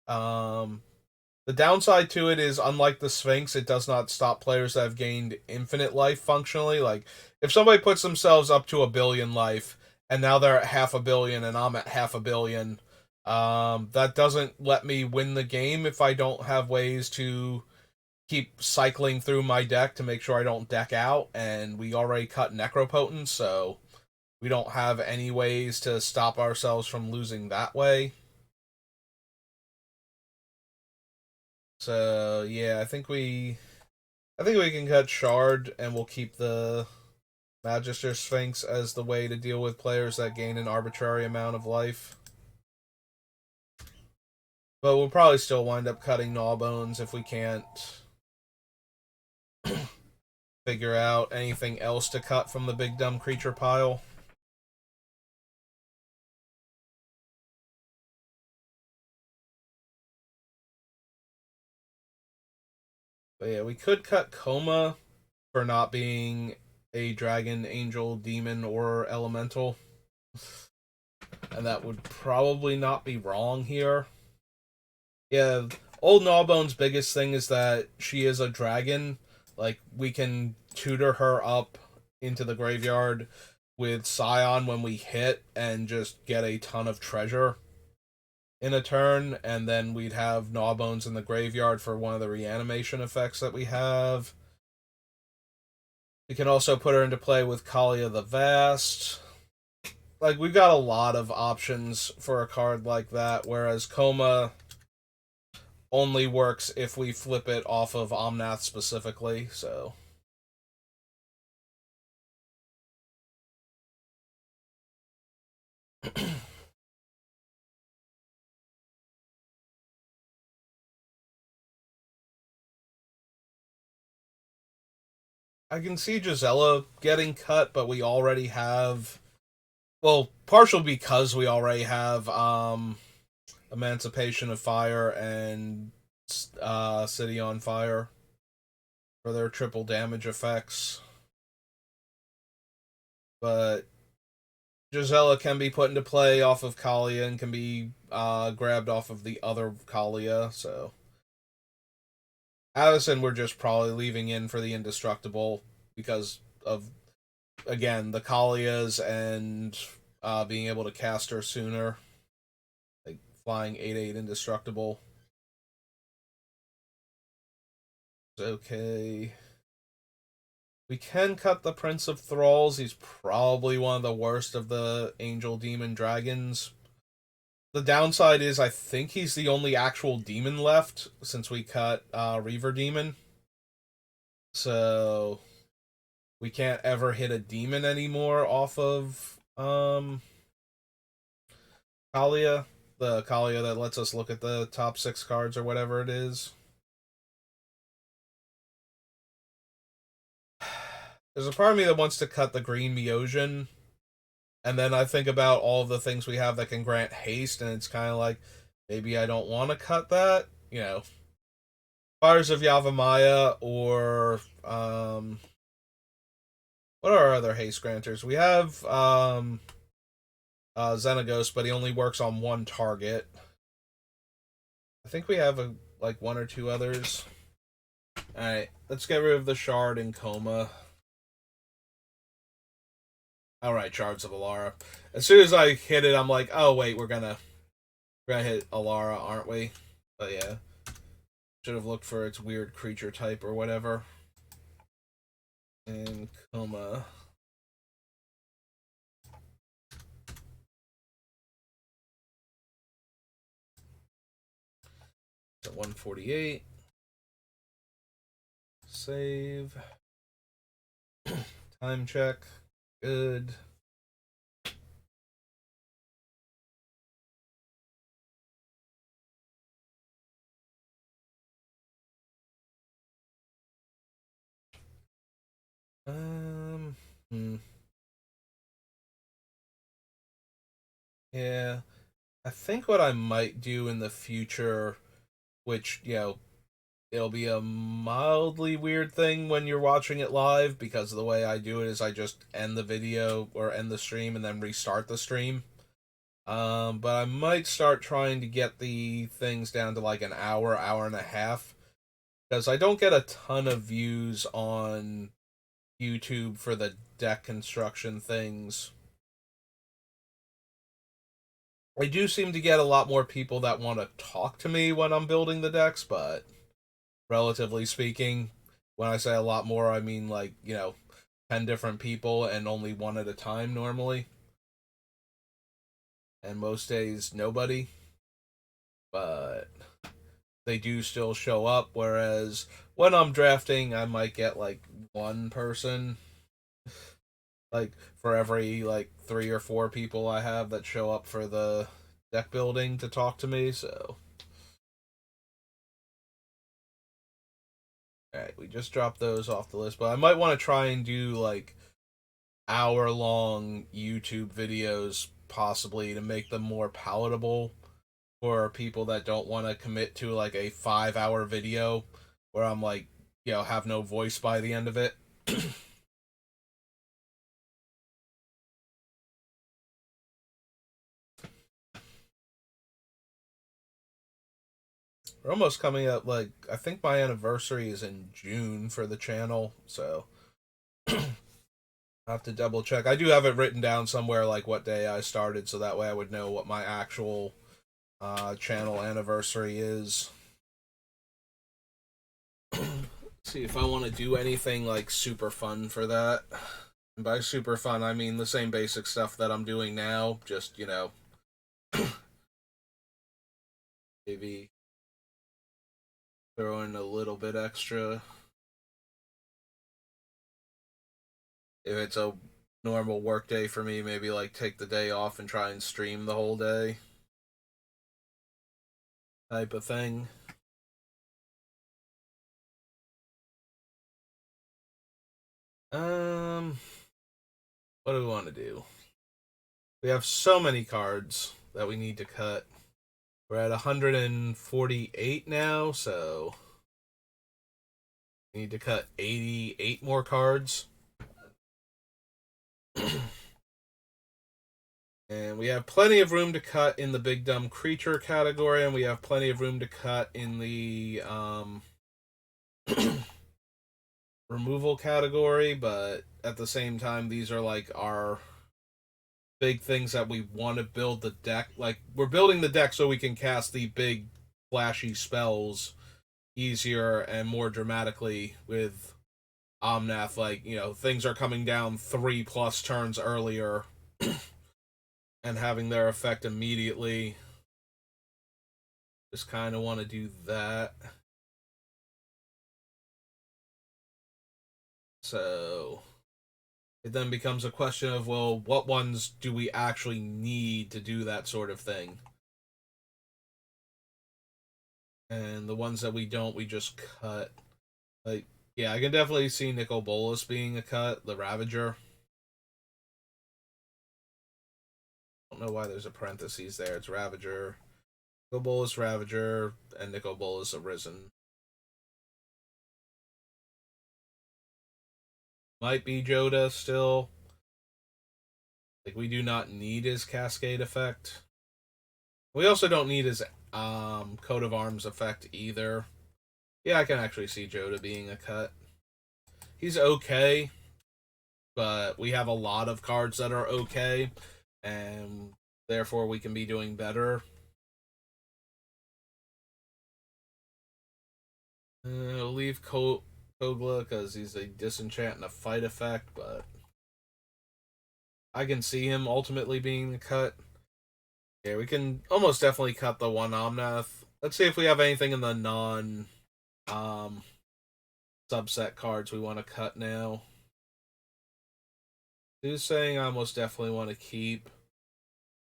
The downside to it is, unlike the Sphinx, it does not stop players that have gained infinite life functionally. Like, if somebody puts themselves up to 1 billion life and now they're at 500,000,000 and I'm at 500,000,000. That doesn't let me win the game if I don't have ways to keep cycling through my deck to make sure I don't deck out, and we already cut Necropotent, so we don't have any ways to stop ourselves from losing that way. So yeah, I think we can cut Shard, and we'll keep the Magister Sphinx as the way to deal with players that gain an arbitrary amount of life. But we'll probably still wind up cutting Gnawbones if we can't figure out anything else to cut from the big dumb creature pile. But yeah, we could cut Coma for not being a dragon, angel, demon, or elemental. And that would probably not be wrong here. Yeah, old Gnawbone's biggest thing is that she is a dragon. Like, we can tutor her up into the graveyard with Scion when we hit and just get a ton of treasure in a turn, and then we'd have Gnawbones in the graveyard for one of the reanimation effects that we have. We can also put her into play with Kalia the Vast. Like, we've got a lot of options for a card like that, whereas Coma only works if we flip it off of Omnath specifically, so. I can see Gisela getting cut, but we already have. Well, partial because we already have Emancipation of Fire and City on Fire for their triple damage effects. But Gisela can be put into play off of Kalia and can be grabbed off of the other Kalia, so. Addison, we're just probably leaving in for the indestructible because of, again, the Kalias and being able to cast her sooner. Like, flying 8/8 indestructible. Okay. We can cut the Prince of Thralls. He's probably one of the worst of the Angel Demon Dragons. The downside is I think he's the only actual demon left since we cut Reaver Demon. So we can't ever hit a demon anymore off of Kalia. The Kalia that lets us look at the top 6 cards or whatever it is. There's a part of me that wants to cut the Green Meosian, and then I think about all of the things we have that can grant haste, and it's kind of like, maybe I don't want to cut that. You know, Fires of Yavimaya, or what are our other haste granters? We have Xenagos, but he only works on one target. I think we have like one or two others. Alright, let's get rid of the Shard and Coma. Alright, Shards of Alara. As soon as I hit it, I'm like, oh wait, we're gonna hit Alara, aren't we? But yeah. Should have looked for its weird creature type or whatever. And Coma. It's at 148. Save. Time check. Good. Hmm. Yeah. I think what I might do in the future, which, it'll be a mildly weird thing when you're watching it live, because the way I do it is I just end the video or end the stream and then restart the stream. But I might start trying to get the things down to like an hour, hour and a half, because I don't get a ton of views on YouTube for the deck construction things. I do seem to get a lot more people that want to talk to me when I'm building the decks, but relatively speaking, when I say a lot more, I mean like, 10 different people and only one at a time normally. And most days, nobody. But they do still show up, whereas when I'm drafting, I might get like one person, like for every like 3 or 4 people I have that show up for the deck building to talk to me, so. Alright, we just dropped those off the list, but I might want to try and do like hour-long YouTube videos, possibly, to make them more palatable for people that don't want to commit to like a 5-hour video where I'm like, have no voice by the end of it. We're almost coming up, like, I think my anniversary is in June for the channel, so I have to double check. I do have it written down somewhere, like what day I started, so that way I would know what my actual channel anniversary is. See if I want to do anything like super fun for that. And by super fun, I mean the same basic stuff that I'm doing now, just, maybe throw in a little bit extra. If it's a normal work day for me, maybe like take the day off and try and stream the whole day type of thing. Um, what do we want to do? We have so many cards that we need to cut. We're at 148 now, so we need to cut 88 more cards. And we have plenty of room to cut in the big dumb creature category, and we have plenty of room to cut in the removal category, but at the same time, these are like our big things that we want to build the deck. Like, we're building the deck so we can cast the big, flashy spells easier and more dramatically with Omnath. Like, things are coming down 3+ turns earlier and having their effect immediately. Just kind of want to do that. So it then becomes a question of, well, what ones do we actually need to do that sort of thing? And the ones that we don't, we just cut. Like, yeah, I can definitely see Nicol Bolas being a cut, the Ravager. I don't know why there's a parentheses there. It's Ravager, Nicol Bolas, Ravager, and Nicol Bolas Arisen. Might be Joda still. Like, we do not need his Cascade effect. We also don't need his Coat of Arms effect either. Yeah, I can actually see Joda being a cut. He's okay, but we have a lot of cards that are okay, and therefore we can be doing better. I'll leave Kogla because he's a disenchant and a fight effect, but I can see him ultimately being the cut. Yeah, we can almost definitely cut the one Omnath. Let's see if we have anything in the non subset cards we want to cut now. Who's saying I most definitely want to keep?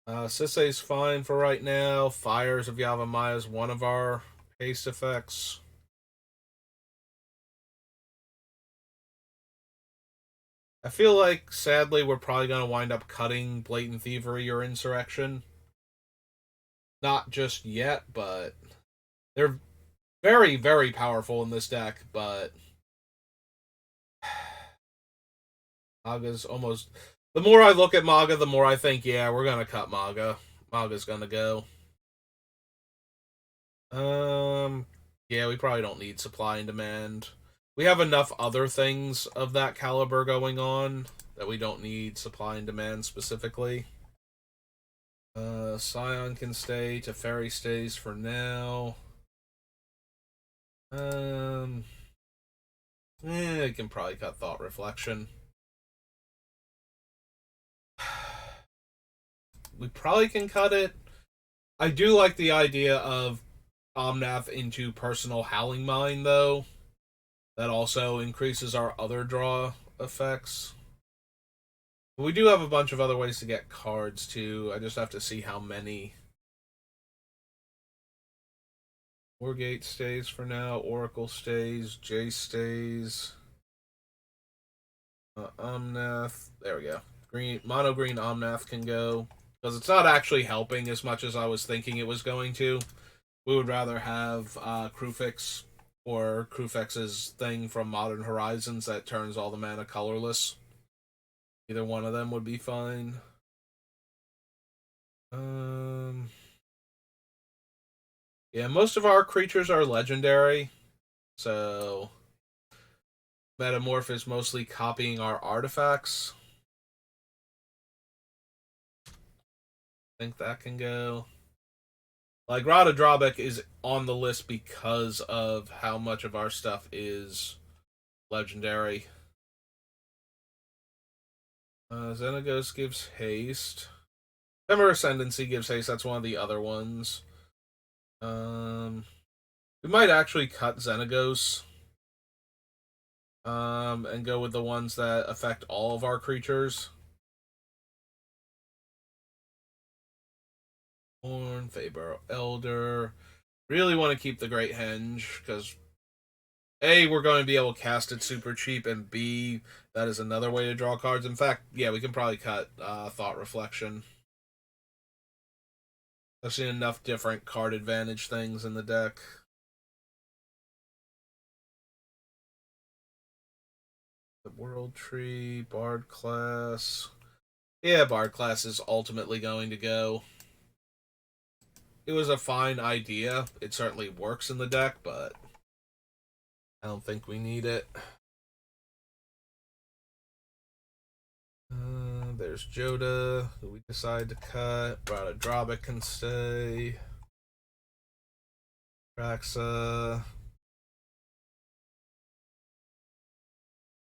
Sisei's fine for right now. Fires of Yavimaya is one of our haste effects. I feel like, sadly, we're probably going to wind up cutting Blatant Thievery or Insurrection. Not just yet, but they're very, very powerful in this deck, but Maga's almost... The more I look at Maga, the more I think, yeah, we're going to cut Maga. Maga's going to go. Yeah, we probably don't need supply and demand. We have enough other things of that caliber going on that we don't need supply and demand specifically. Scion can stay. Teferi stays for now. I can probably cut Thought Reflection. We probably can cut it. I do like the idea of Omnath into Personal Howling Mine, though. That also increases our other draw effects. We do have a bunch of other ways to get cards, too. I just have to see how many. Wargate stays for now. Oracle stays. Jace stays. Omnath. There we go. Mono green Omnath can go. Because it's not actually helping as much as I was thinking it was going to. We would rather have Krufix or Krufix's thing from Modern Horizons that turns all the mana colorless. Either one of them would be fine. Yeah, most of our creatures are legendary, so Metamorph is mostly copying our artifacts. I think that can go. Like, Rada Drawback is on the list because of how much of our stuff is legendary. Xenagos gives haste. Ephemeral Ascendancy gives haste. That's one of the other ones. We might actually cut Xenagos. And go with the ones that affect all of our creatures. Horn, Feybarrow Elder. Really want to keep the Great Henge, because A, we're going to be able to cast it super cheap, and B, that is another way to draw cards. In fact, yeah, we can probably cut Thought Reflection. I've seen enough different card advantage things in the deck. The World Tree, Bard class. Yeah, Bard class is ultimately going to go. It was a fine idea. It certainly works in the deck, but I don't think we need it. There's Joda, who we decide to cut. Rada Drawback can stay. Raxa.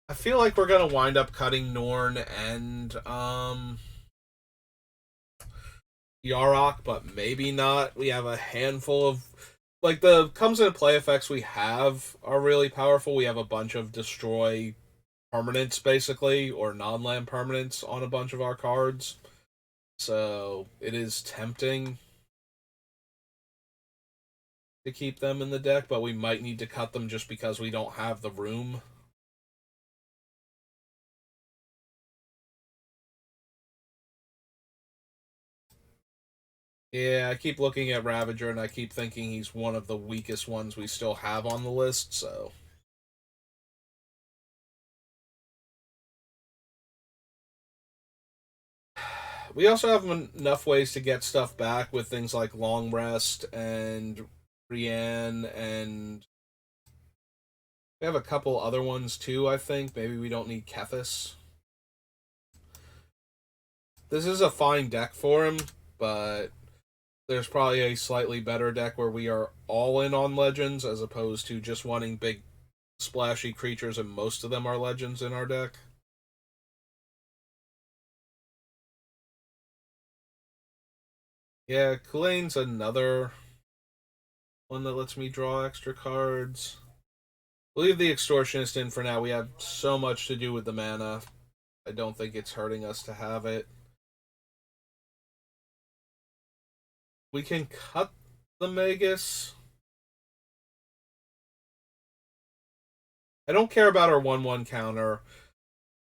I feel like we're gonna wind up cutting Norn and Yarok, but maybe not. We have a handful of the comes into play effects we have are really powerful. We have a bunch of destroy permanents basically, or non-land permanents on a bunch of our cards. So it is tempting to keep them in the deck, but we might need to cut them just because we don't have the room. Yeah, I keep looking at Ravager and I keep thinking he's one of the weakest ones we still have on the list, so. We also have enough ways to get stuff back with things like Long Rest and Brienne, and we have a couple other ones too, I think. Maybe we don't need Kethis. This is a fine deck for him, but there's probably a slightly better deck where we are all in on legends as opposed to just wanting big splashy creatures, and most of them are legends in our deck. Yeah, Kulane's another one that lets me draw extra cards. We'll leave the Extortionist in for now. We have so much to do with the mana. I don't think it's hurting us to have it. We can cut the Magus. I don't care about our 1/1 counter.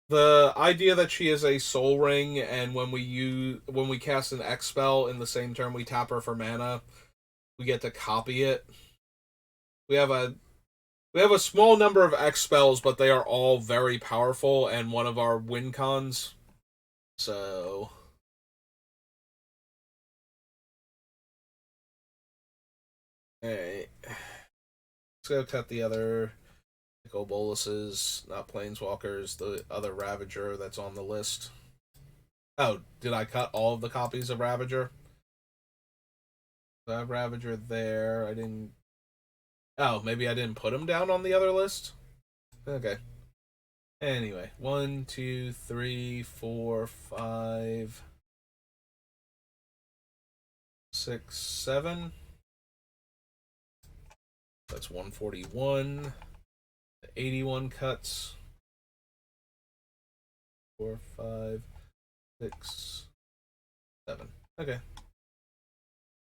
The idea that she is a Soul Ring, and when we cast an X spell in the same turn we tap her for mana, we get to copy it. We have a small number of X spells, but they are all very powerful and one of our win cons. So hey. Let's go cut the other Nicol Boluses, not Planeswalkers, the other Ravager that's on the list. Oh, did I cut all of the copies of Ravager? So I have Ravager there. I didn't. Oh, maybe I didn't put him down on the other list? Okay. Anyway, 1, 2, 3, 4, 5, 6, 7. That's 141. 81 cuts. 4, 5, 6, 7. Okay.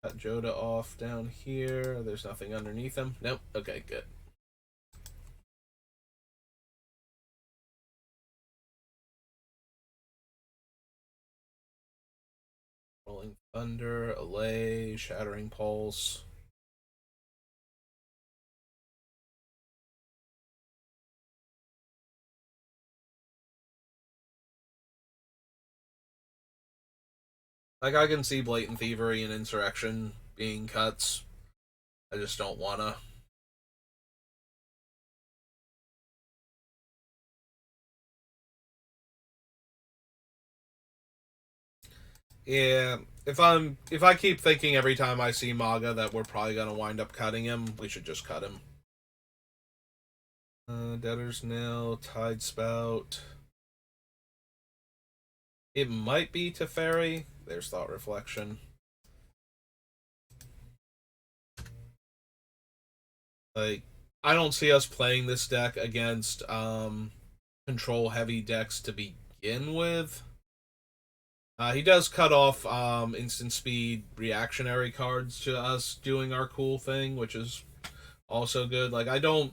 Got Joda off down here. There's nothing underneath him. Nope. Okay, good. Rolling Thunder, Allay, Shattering Pulse. Like, I can see Blatant Thievery and Insurrection being cuts. I just don't wanna. Yeah, if I keep thinking every time I see Maga that we're probably gonna wind up cutting him, we should just cut him. Debtor's Nail, Tide Spout. It might be Teferi. There's Thought Reflection. Like, I don't see us playing this deck against control heavy decks to begin with. He does cut off instant speed reactionary cards to us doing our cool thing, which is also good. Like, I don't.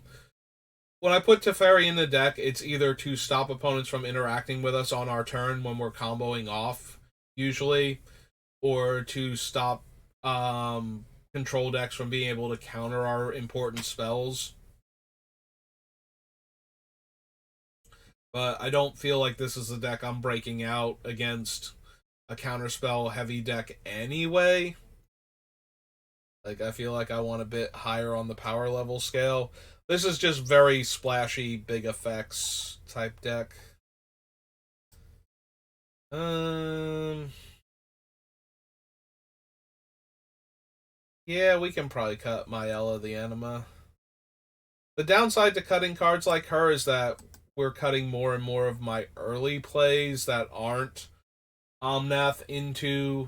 When I put Teferi in the deck, it's either to stop opponents from interacting with us on our turn when we're comboing off, usually, or to stop control decks from being able to counter our important spells. But I don't feel like this is the deck I'm breaking out against a counterspell heavy deck anyway. Like, I feel like I want a bit higher on the power level scale. This is just very splashy, big effects type deck. Yeah, we can probably cut Myella the Anima. The downside to cutting cards like her is that we're cutting more and more of my early plays that aren't Omnath into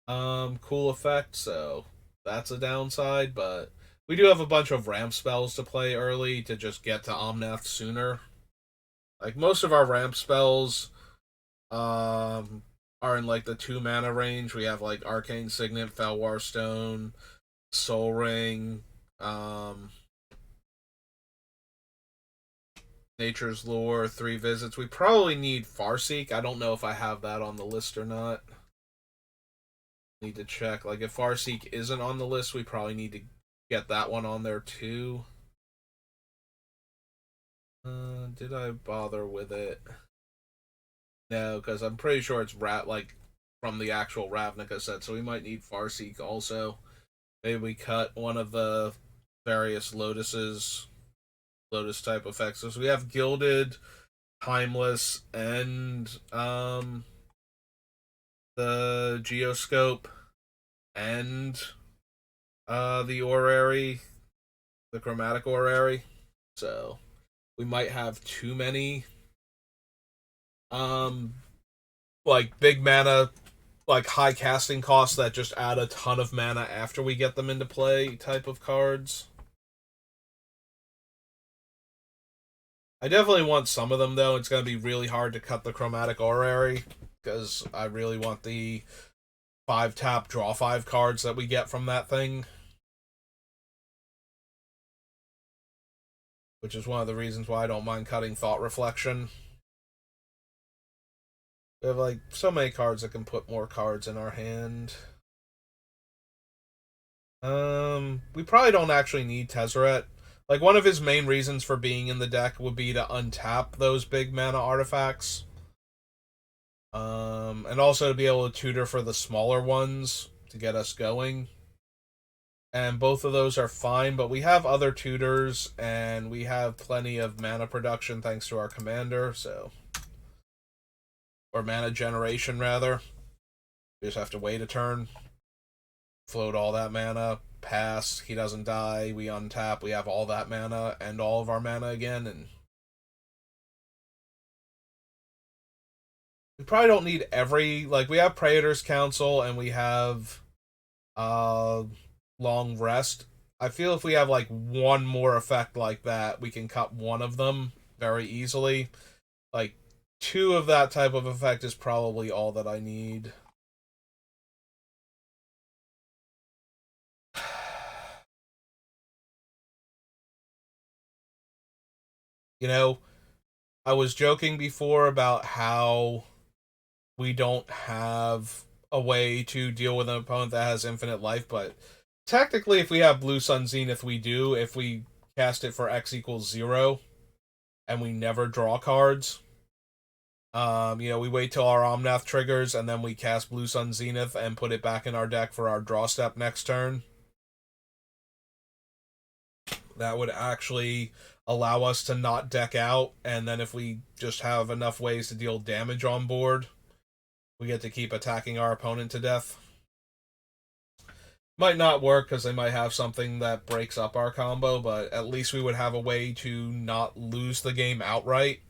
cool effect, so that's a downside, but we do have a bunch of ramp spells to play early to just get to Omnath sooner. Like, most of our ramp spells are in like the 2 mana range. We have like Arcane Signet, Felwar Stone, Soul Ring, Nature's Lore, 3 Visits. We probably need Farseek. I don't know if I have that on the list or not. Need to check. Like, if Farseek isn't on the list, we probably need to get that one on there too. Did I bother with it? No, because I'm pretty sure it's like from the actual Ravnica set, so we might need Farseek also. Maybe we cut one of the various Lotus type effects. So we have Gilded, Timeless, and the Geoscope, and the Orrery, the Chromatic Orrery. So we might have too many like big mana, like high casting costs that just add a ton of mana after we get them into play type of cards. I definitely want some of them though. It's going to be really hard to cut the Chromatic Orrery because I really want the 5-tap draw 5 cards that we get from that thing. Which is one of the reasons why I don't mind cutting Thought Reflection. We have like so many cards that can put more cards in our hand. We probably don't actually need Tezzeret. Like, one of his main reasons for being in the deck would be to untap those big mana artifacts. And also to be able to tutor for the smaller ones to get us going. And both of those are fine, but we have other tutors, and we have plenty of mana production thanks to our commander, so... Or mana generation, rather. We just have to wait a turn. float all that mana, pass, he doesn't die, we untap, we have all that mana and all of our mana again, and we probably don't need every, like, we have Praetor's Council and we have uh Long Rest. I feel if we have like one more effect like that, we can cut one of them very easily. Like, two of that type of effect is probably all that I need. You know, I was joking before about how we don't have a way to deal with an opponent that has infinite life, but technically, if we have Blue Sun Zenith, we do. If we cast it for X equals 0 and we never draw cards, we wait till our Omnath triggers and then we cast Blue Sun Zenith and put it back in our deck for our draw step next turn. That would actually allow us to not deck out, and then if we just have enough ways to deal damage on board, we get to keep attacking our opponent to death. Might not work because they might have something that breaks up our combo, but at least we would have a way to not lose the game outright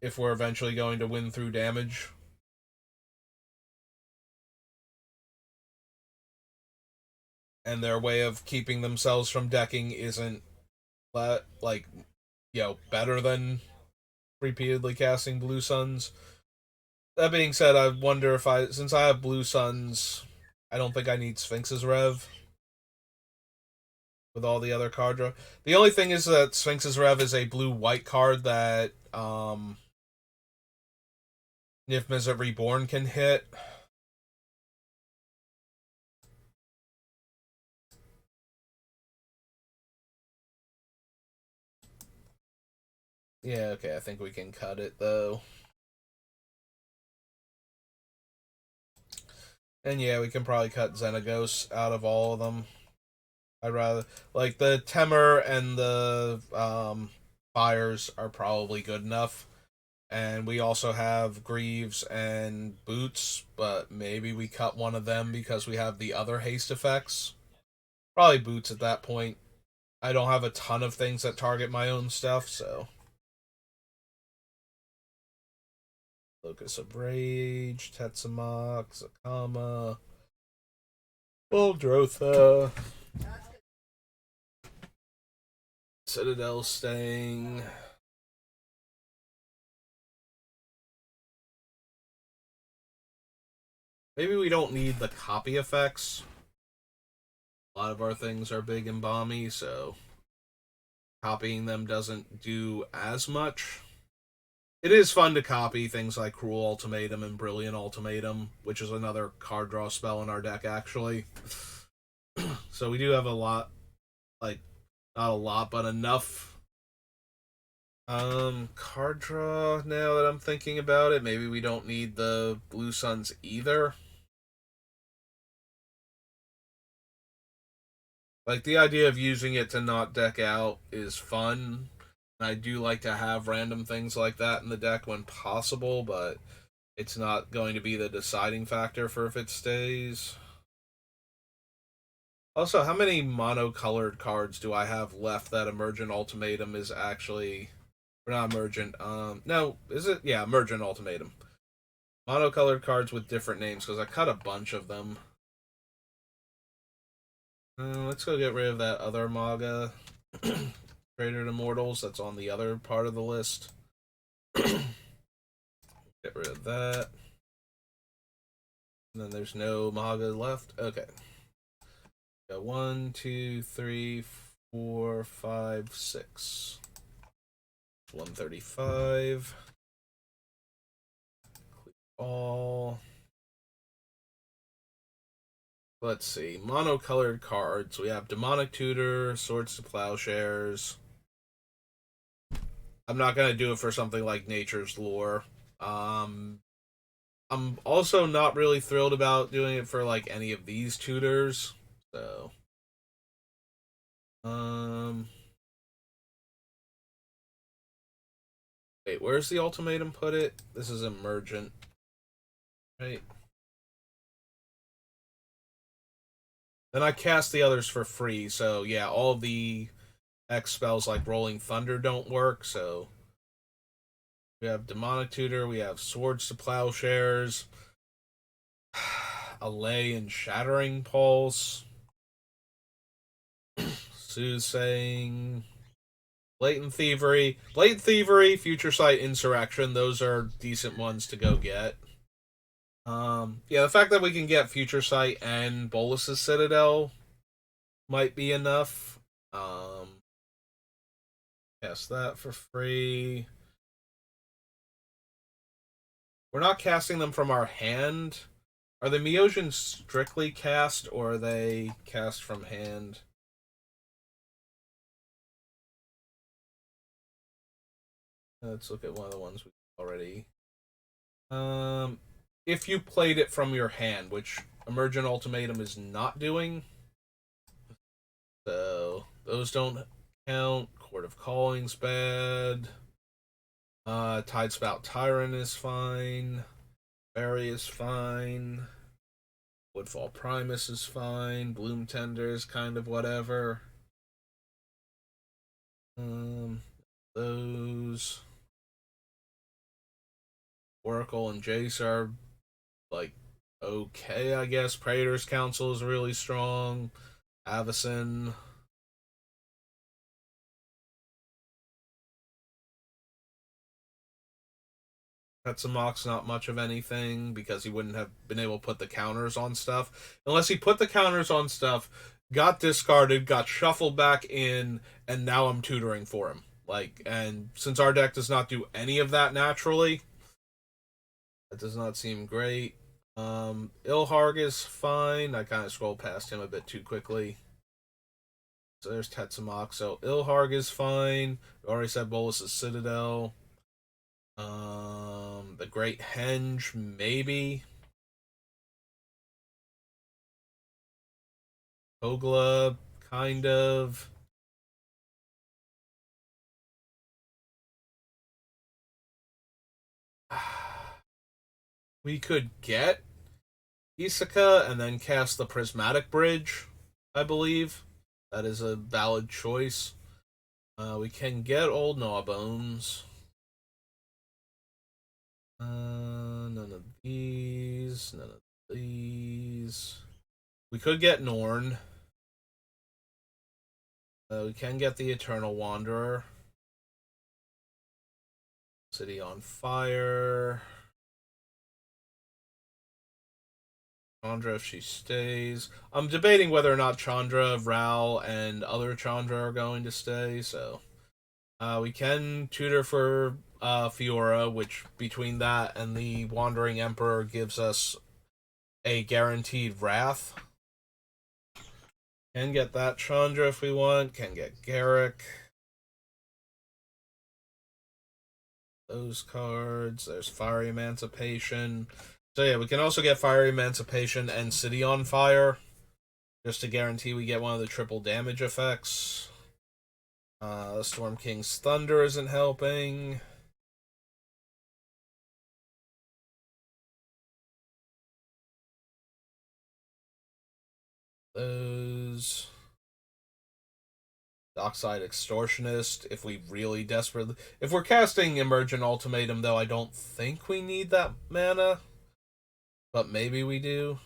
if we're eventually going to win through damage. And their way of keeping themselves from decking isn't better than repeatedly casting Blue Suns. That being said, I wonder if since I have Blue Suns, I don't think I need Sphinx's Rev with all the other card draw. The only thing is that Sphinx's Rev is a blue-white card that Niv-Mizzet Reborn can hit. Yeah, okay, I think we can cut it, though. And yeah, we can probably cut Xenagos out of all of them. I'd rather... Like, the Temur and the Fires are probably good enough. And we also have Greaves and Boots, but maybe we cut one of them because we have the other haste effects. Probably Boots at that point. I don't have a ton of things that target my own stuff, so... Locus of Rage, Tetsamok, Zakama, Boldrotha, Citadel Sting. Maybe we don't need the copy effects. A lot of our things are big and bomby, so copying them doesn't do as much. It is fun to copy things like Cruel Ultimatum and Brilliant Ultimatum, which is another card draw spell in our deck, actually. So we do have a lot, like, not a lot, but enough card draw now that I'm thinking about it. Maybe we don't need the Blue Suns either. Like, the idea of using it to not deck out is fun. I do like to have random things like that in the deck when possible, but it's not going to be the deciding factor for if it stays. Also, how many mono-colored cards do I have left that Emergent Ultimatum is actually... Or not Emergent, no, is it? Yeah, Emergent Ultimatum. Mono-colored cards with different names, because I cut a bunch of them. Let's go get rid of that other Maga. Traded Immortals, that's on the other part of the list. Get rid of that. And then there's no Maga left. Okay. Got 1, 2, 3, 4, 5, 6. 135. All. Let's see. Monocolored cards. We have Demonic Tutor, Swords to Plowshares. I'm not going to do it for something like Nature's Lore. I'm also not really thrilled about doing it for like any of these tutors. So, wait, where's the ultimatum put it? This is Emergent, right? Then I cast the others for free, so yeah, all the X spells like Rolling Thunder don't work, so we have Demonic Tutor, we have Swords to Plowshares, Allay and Shattering Pulse, Soothsaying, Blatant Thievery, Future Sight, Insurrection. Those are decent ones to go get. Yeah, the fact that we can get Future Sight and Bolus's Citadel might be enough. Cast that for free. We're not casting them from our hand. Are the Meosians strictly cast, or are they cast from hand? Let's look at one of the ones we already. If you played it from your hand, which Emergent Ultimatum is not doing, so those don't count. Court of Calling's bad. Tidespout Tyrant is fine. Barry is fine. Woodfall Primus is fine. Bloom Tender is kind of whatever. Those Oracle and Jace are like okay, I guess. Praetor's Council is really strong. Avacyn. Petsamok's not much of anything because he wouldn't have been able to put the counters on stuff. Unless he put the counters on stuff, got discarded, got shuffled back in, and now I'm tutoring for him. Like, and since our deck does not do any of that naturally, that does not seem great. Ilharg is fine. I kind of scrolled past him a bit too quickly. So there's Tetsamok. So Ilharg is fine. We already said Bolus's Citadel. The Great Henge, maybe. Kogla, kind of. We could get Isaka and then cast the Prismatic Bridge, I believe. That is a valid choice. We can get Old Gnawbones. None of these. None of these. We could get Norn. We can get the Eternal Wanderer. City on Fire. Chandra if she stays. I'm debating whether or not Chandra, Ral, and other Chandra are going to stay, so we can tutor for Fiora, which between that and the Wandering Emperor gives us a guaranteed Wrath. Can get that Chandra if we want. Can get Garrick. Those cards. There's Fiery Emancipation. So yeah, we can also get Fiery Emancipation and City on Fire, just to guarantee we get one of the triple damage effects. Storm King's Thunder isn't helping. Those. Dockside Extortionist, if we really desperately... If we're casting Emergent Ultimatum, though, I don't think we need that mana. But maybe we do.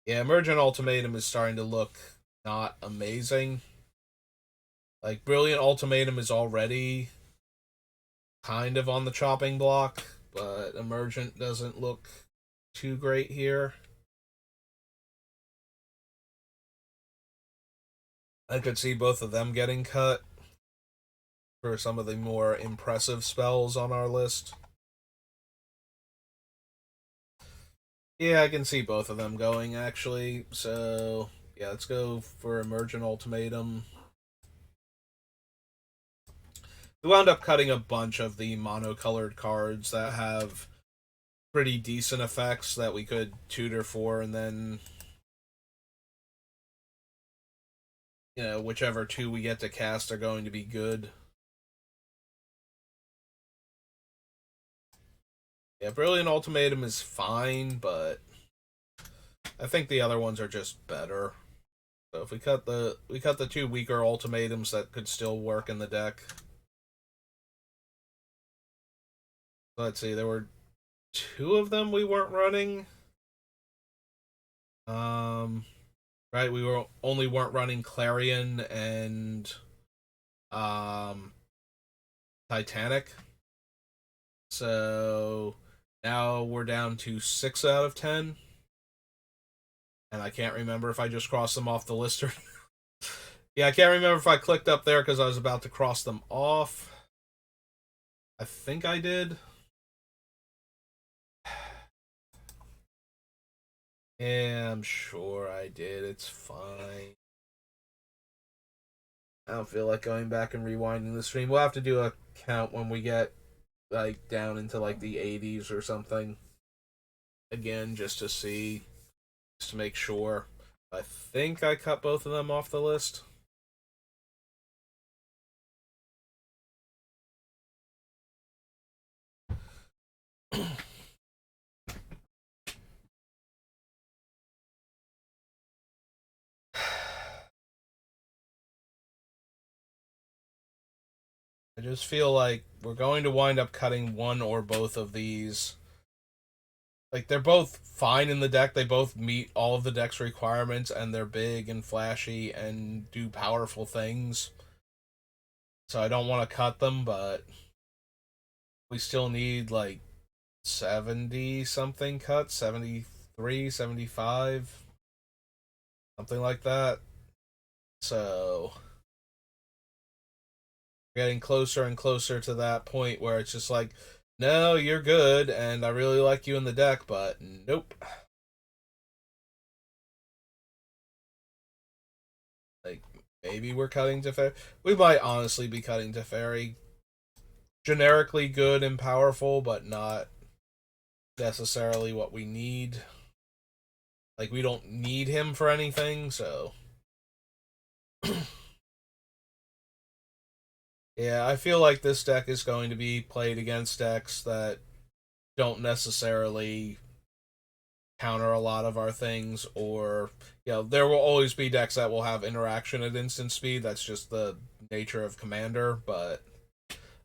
Yeah, Emergent Ultimatum is starting to look not amazing. Like, Brilliant Ultimatum is already kind of on the chopping block, but Emergent doesn't look too great here. I could see both of them getting cut for some of the more impressive spells on our list. Yeah, I can see both of them going, actually. So, yeah, let's go for Emergent Ultimatum. We wound up cutting a bunch of the monocolored cards that have pretty decent effects that we could tutor for, and then, you know, whichever two we get to cast are going to be good. Yeah, Brilliant Ultimatum is fine, but I think the other ones are just better. So if we cut the two weaker ultimatums that could still work in the deck. Let's see, there were two of them we weren't running. Right, we weren't running Clarion and Titanic. So now we're down to 6 out of 10. And I can't remember if I just crossed them off the list or. Yeah, I can't remember if I clicked up there because I was about to cross them off. I think I did. Yeah, I'm sure I did. It's fine. I don't feel like going back and rewinding the stream. We'll have to do a count when we get like down into like the 80s or something. Again, just to see, just to make sure. I think I cut both of them off the list. I just feel like we're going to wind up cutting one or both of these. Like, they're both fine in the deck. They both meet all of the deck's requirements, and they're big and flashy and do powerful things. So I don't want to cut them, but we still need, like, 70 something cuts, 73, 75, something like that. So getting closer and closer to that point where it's just like, no, you're good, and I really like you in the deck, but nope. Like, maybe we're cutting Teferi. We might honestly be cutting Teferi. Generically good and powerful, but not necessarily what we need. Like, we don't need him for anything, so. Yeah, I feel like this deck is going to be played against decks that don't necessarily counter a lot of our things, or there will always be decks that will have interaction at instant speed. That's just the nature of Commander, but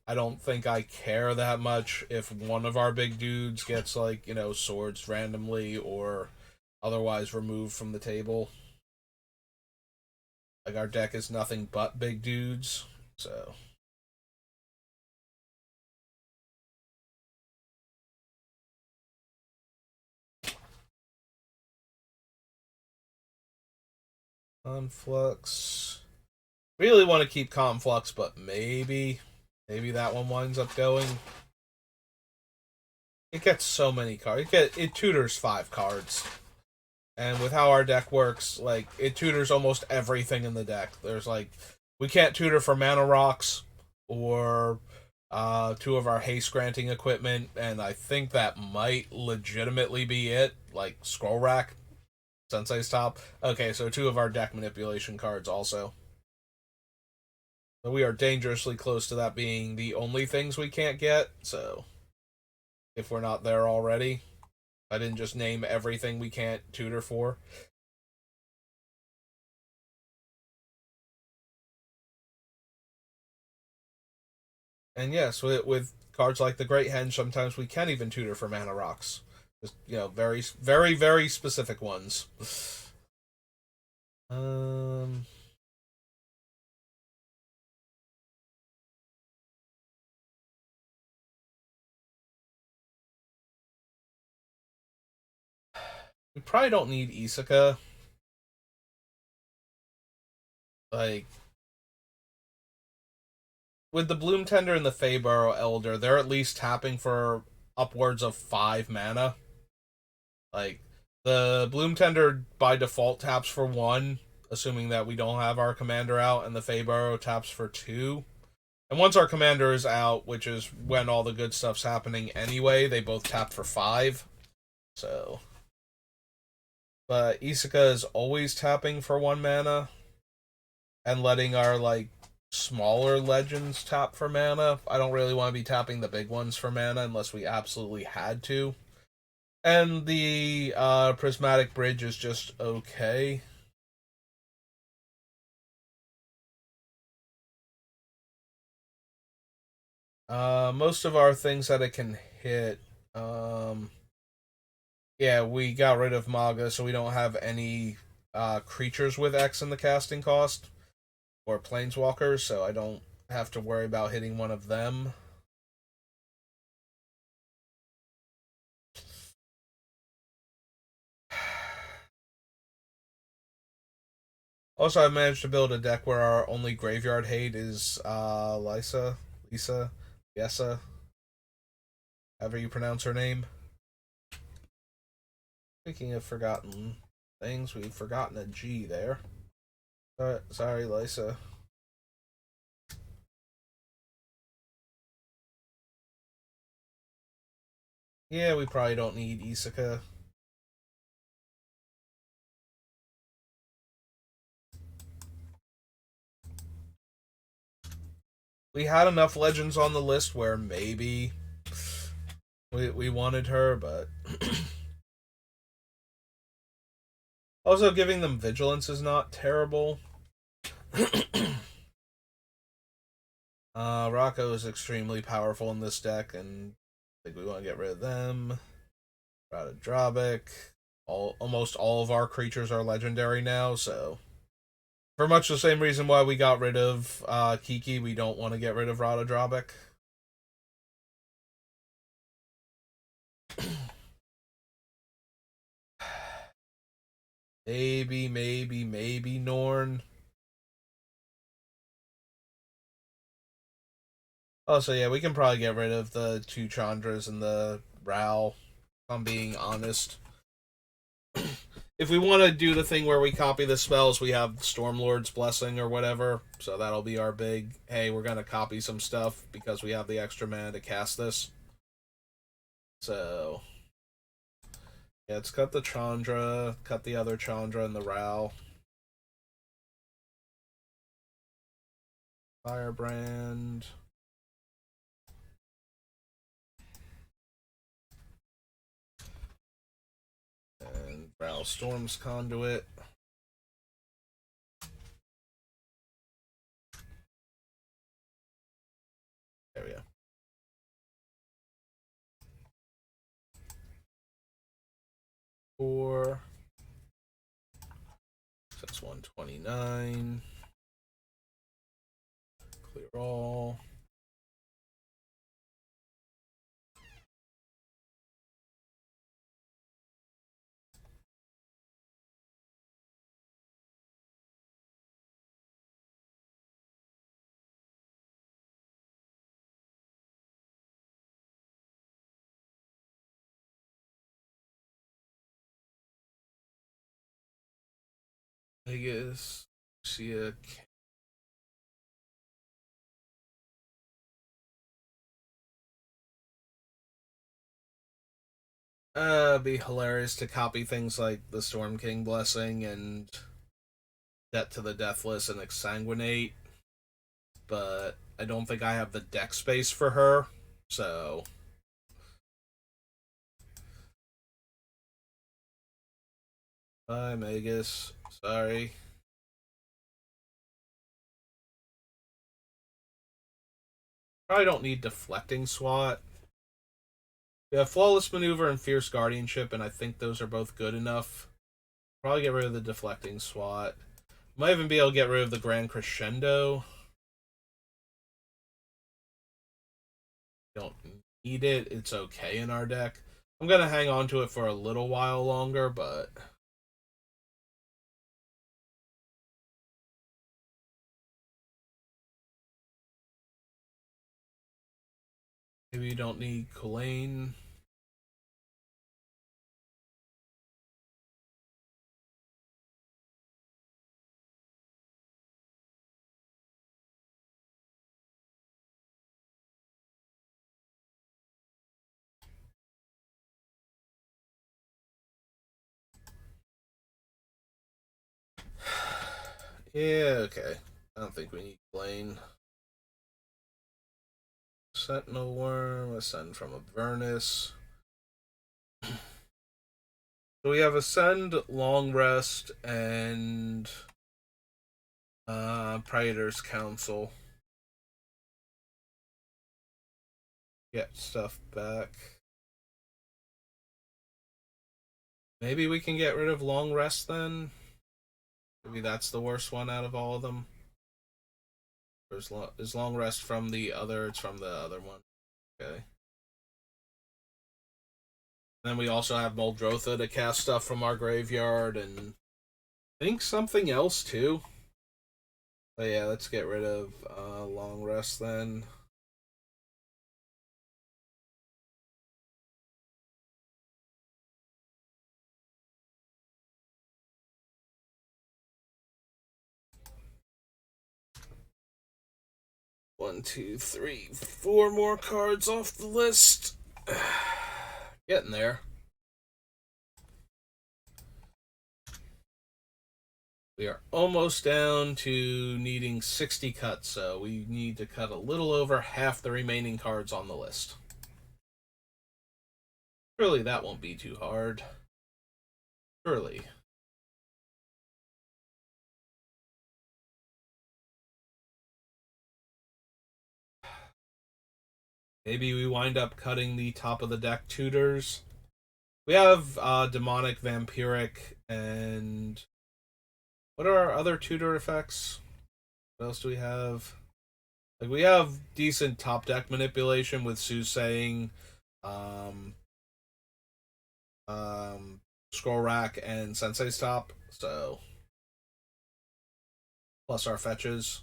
I don't think I care that much if one of our big dudes gets, like, swords randomly or otherwise removed from the table. Like, our deck is nothing but big dudes, so. Conflux. Really want to keep Conflux, but maybe that one winds up going. It gets so many cards. It tutors 5 cards. And with how our deck works, like, it tutors almost everything in the deck. There's, like, we can't tutor for mana rocks or 2 of our haste granting equipment, and I think that might legitimately be it. Like, Scroll Rack, Sensei's Top. Okay, so 2 of our deck manipulation cards also. So we are dangerously close to that being the only things we can't get, so if we're not there already. I didn't just name everything we can't tutor for. And yes, with cards like the Great Henge, sometimes we can even tutor for mana rocks. Just, very, very, very specific ones. Um, we probably don't need Isaka. Like, with the Bloom Tender and the Feybarrow Elder, they're at least tapping for upwards of 5 mana. Like, the Bloom Tender by default taps for 1, assuming that we don't have our commander out, and the Feybarrow taps for 2. And once our commander is out, which is when all the good stuff's happening anyway, they both tap for 5. So. But Isaka is always tapping for 1 mana and letting our, like, smaller legends tap for mana. I don't really want to be tapping the big ones for mana unless we absolutely had to. And the prismatic bridge is just okay. Most of our things that it can hit, um, yeah, we got rid of Maga, so we don't have any creatures with X in the casting cost or planeswalkers, so I don't have to worry about hitting one of them. Also, I've managed to build a deck where our only graveyard hate is Lisa, Yessa, however you pronounce her name. Speaking of forgotten things, we've forgotten a G there. Sorry, Lisa. Yeah, we probably don't need Isaka. We had enough legends on the list where maybe we wanted her, but also giving them vigilance is not terrible. Rocco is extremely powerful in this deck, and I think we want to get rid of them. Drobic. Almost all of our creatures are legendary now, so for much the same reason why we got rid of Kiki, we don't want to get rid of Drobic. Maybe Norn. Oh, so yeah, we can probably get rid of the two Chandras and the Ral, if I'm being honest. If we want to do the thing where we copy the spells, we have Stormlord's Blessing or whatever, so that'll be our big, hey, we're going to copy some stuff because we have the extra mana to cast this. So, yeah, let's cut the Chandra, cut the other Chandra and the Ral. Firebrand. And Ral Storm's Conduit. There we go. Four. So that's 129. Clear all. Vegas. See a be hilarious to copy things like the Storm King Blessing and Debt to the Deathless and Exsanguinate, but I don't think I have the deck space for her, so. Bye, Magus. Sorry. Probably don't need Deflecting Swat. We have Flawless Maneuver and Fierce Guardianship, and I think those are both good enough. Probably get rid of the Deflecting Swat. Might even be able to get rid of the Grand Crescendo. Don't need it. It's okay in our deck. I'm going to hang on to it for a little while longer, but maybe you don't need Kulain. Yeah, okay. I don't think we need Blaine. Sentinel Worm, Ascend from Avernus. So we have Ascend, Long Rest, and Praetor's Council. Get stuff back. Maybe we can get rid of Long Rest then? Maybe that's the worst one out of all of them. Is Long Rest from the other? It's from the other one. Okay. Then we also have Muldrotha to cast stuff from our graveyard, and I think something else too. But yeah, let's get rid of Long Rest then. One, two, three, four more cards off the list. Getting there. We are almost down to needing 60 cuts, so we need to cut a little over half the remaining cards on the list. Surely that won't be too hard. Surely. Maybe we wind up cutting the top of the deck tutors. We have Demonic, Vampiric, and what are our other tutor effects? What else do we have? Like, we have decent top deck manipulation with Soothsaying, um, Scroll Rack, and Sensei's Top. So, plus our fetches.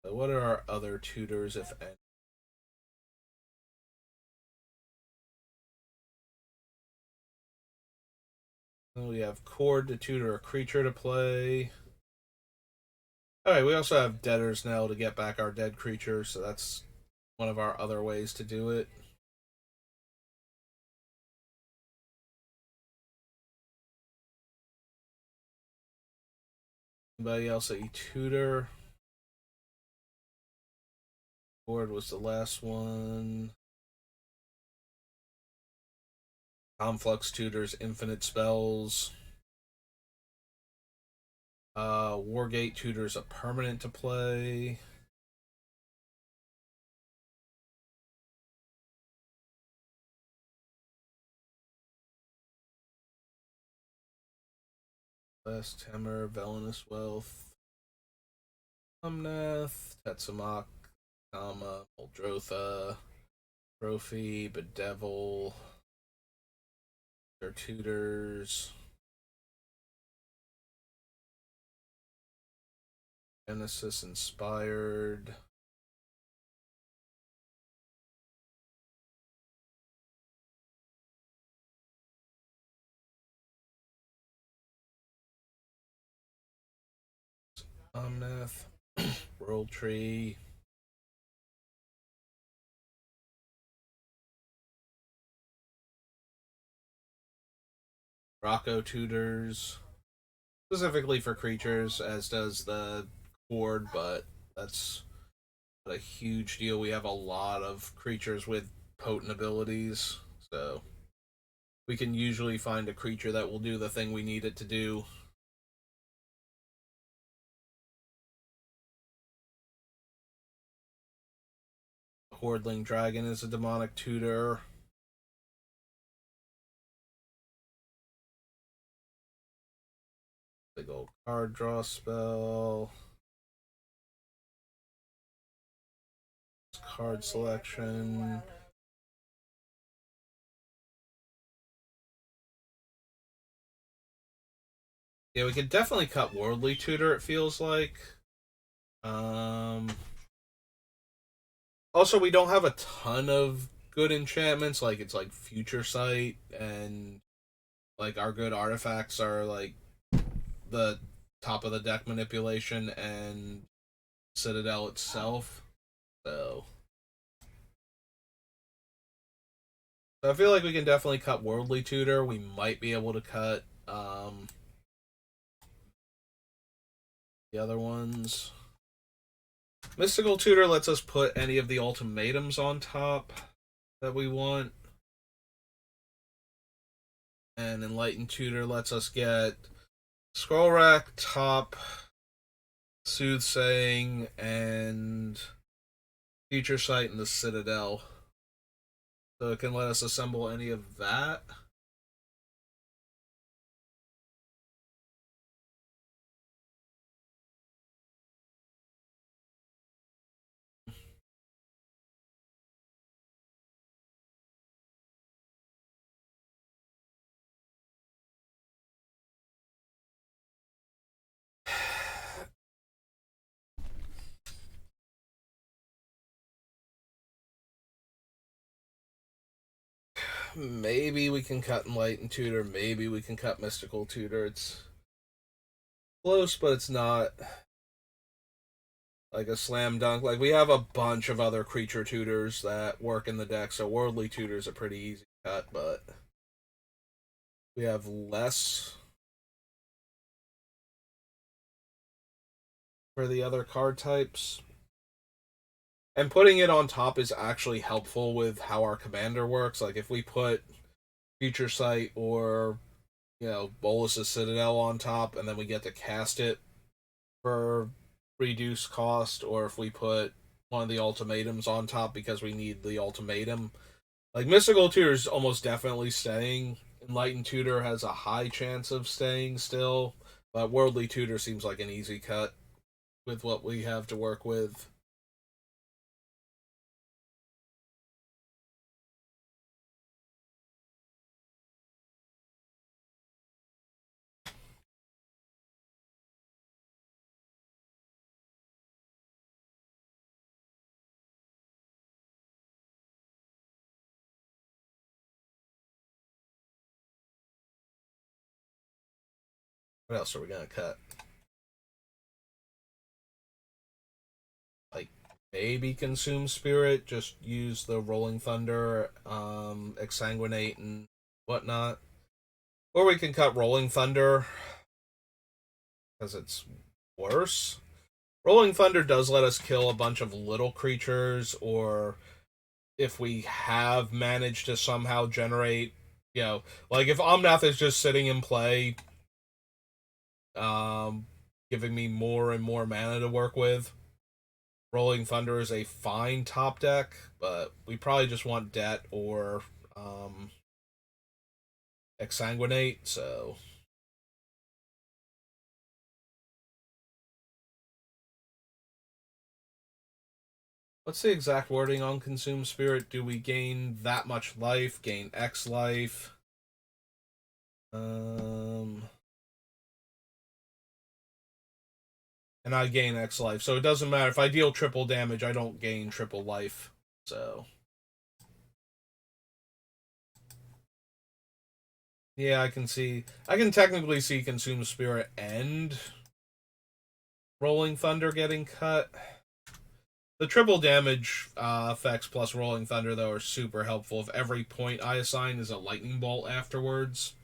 So what are our other tutors, if any? We have Cord to tutor a creature to play. Alright, we also have Debtor's Knell to get back our dead creatures, so that's one of our other ways to do it. Anybody else that you tutor? Cord was the last one. Conflux tutors infinite spells. Wargate tutors a permanent to play. Last Hammer, Villainous Wealth. Omnath, Tetsumak, Kama, Muldrotha, Trophy, Bedevil. Their tutors. Genesis Inspired. Omnath. World Tree. Rocco tutors. Specifically for creatures, as does the Cord, but that's not a huge deal. We have a lot of creatures with potent abilities, so we can usually find a creature that will do the thing we need it to do. Hordling Dragon is a demonic tutor. Big old card draw spell. Card selection. Yeah, we could definitely cut Worldly Tutor, it feels like. Also, we don't have a ton of good enchantments. Like, it's like Future Sight, and like our good artifacts are like the top of the deck manipulation and Citadel itself. So I feel like we can definitely cut Worldly Tutor. We might be able to cut the other ones. Mystical Tutor lets us put any of the ultimatums on top that we want. And Enlightened Tutor lets us get Scroll Rack, Top, Soothsaying, and Future Sight in the Citadel. So it can let us assemble any of that. Maybe we can cut Enlightened Tutor. Maybe we can cut Mystical Tutor. It's close, but it's not like a slam dunk. Like, we have a bunch of other creature tutors that work in the deck, so Worldly Tutor's a pretty easy cut, but we have less for the other card types. And putting it on top is actually helpful with how our commander works. Like, if we put Future Sight or, Bolus's Citadel on top, and then we get to cast it for reduced cost, or if we put one of the ultimatums on top because we need the ultimatum. Like, Mystical Tutor is almost definitely staying. Enlightened Tutor has a high chance of staying still, but Worldly Tutor seems like an easy cut with what we have to work with. What else are we gonna cut? Like, maybe Consume Spirit, just use the Rolling Thunder, Exsanguinate and whatnot. Or we can cut Rolling Thunder because it's worse. Rolling Thunder does let us kill a bunch of little creatures, or if we have managed to somehow generate, like if Omnath is just sitting in play, um, giving me more and more mana to work with, Rolling Thunder is a fine top deck, but we probably just want Debt or Exsanguinate, so. What's the exact wording on Consume Spirit? Do we gain that much life? Gain X life? And I gain X life. So it doesn't matter. If I deal triple damage, I don't gain triple life. So. Yeah, I can technically see Consume Spirit and Rolling Thunder getting cut. The triple damage effects plus Rolling Thunder, though, are super helpful. If every point I assign is a Lightning Bolt afterwards,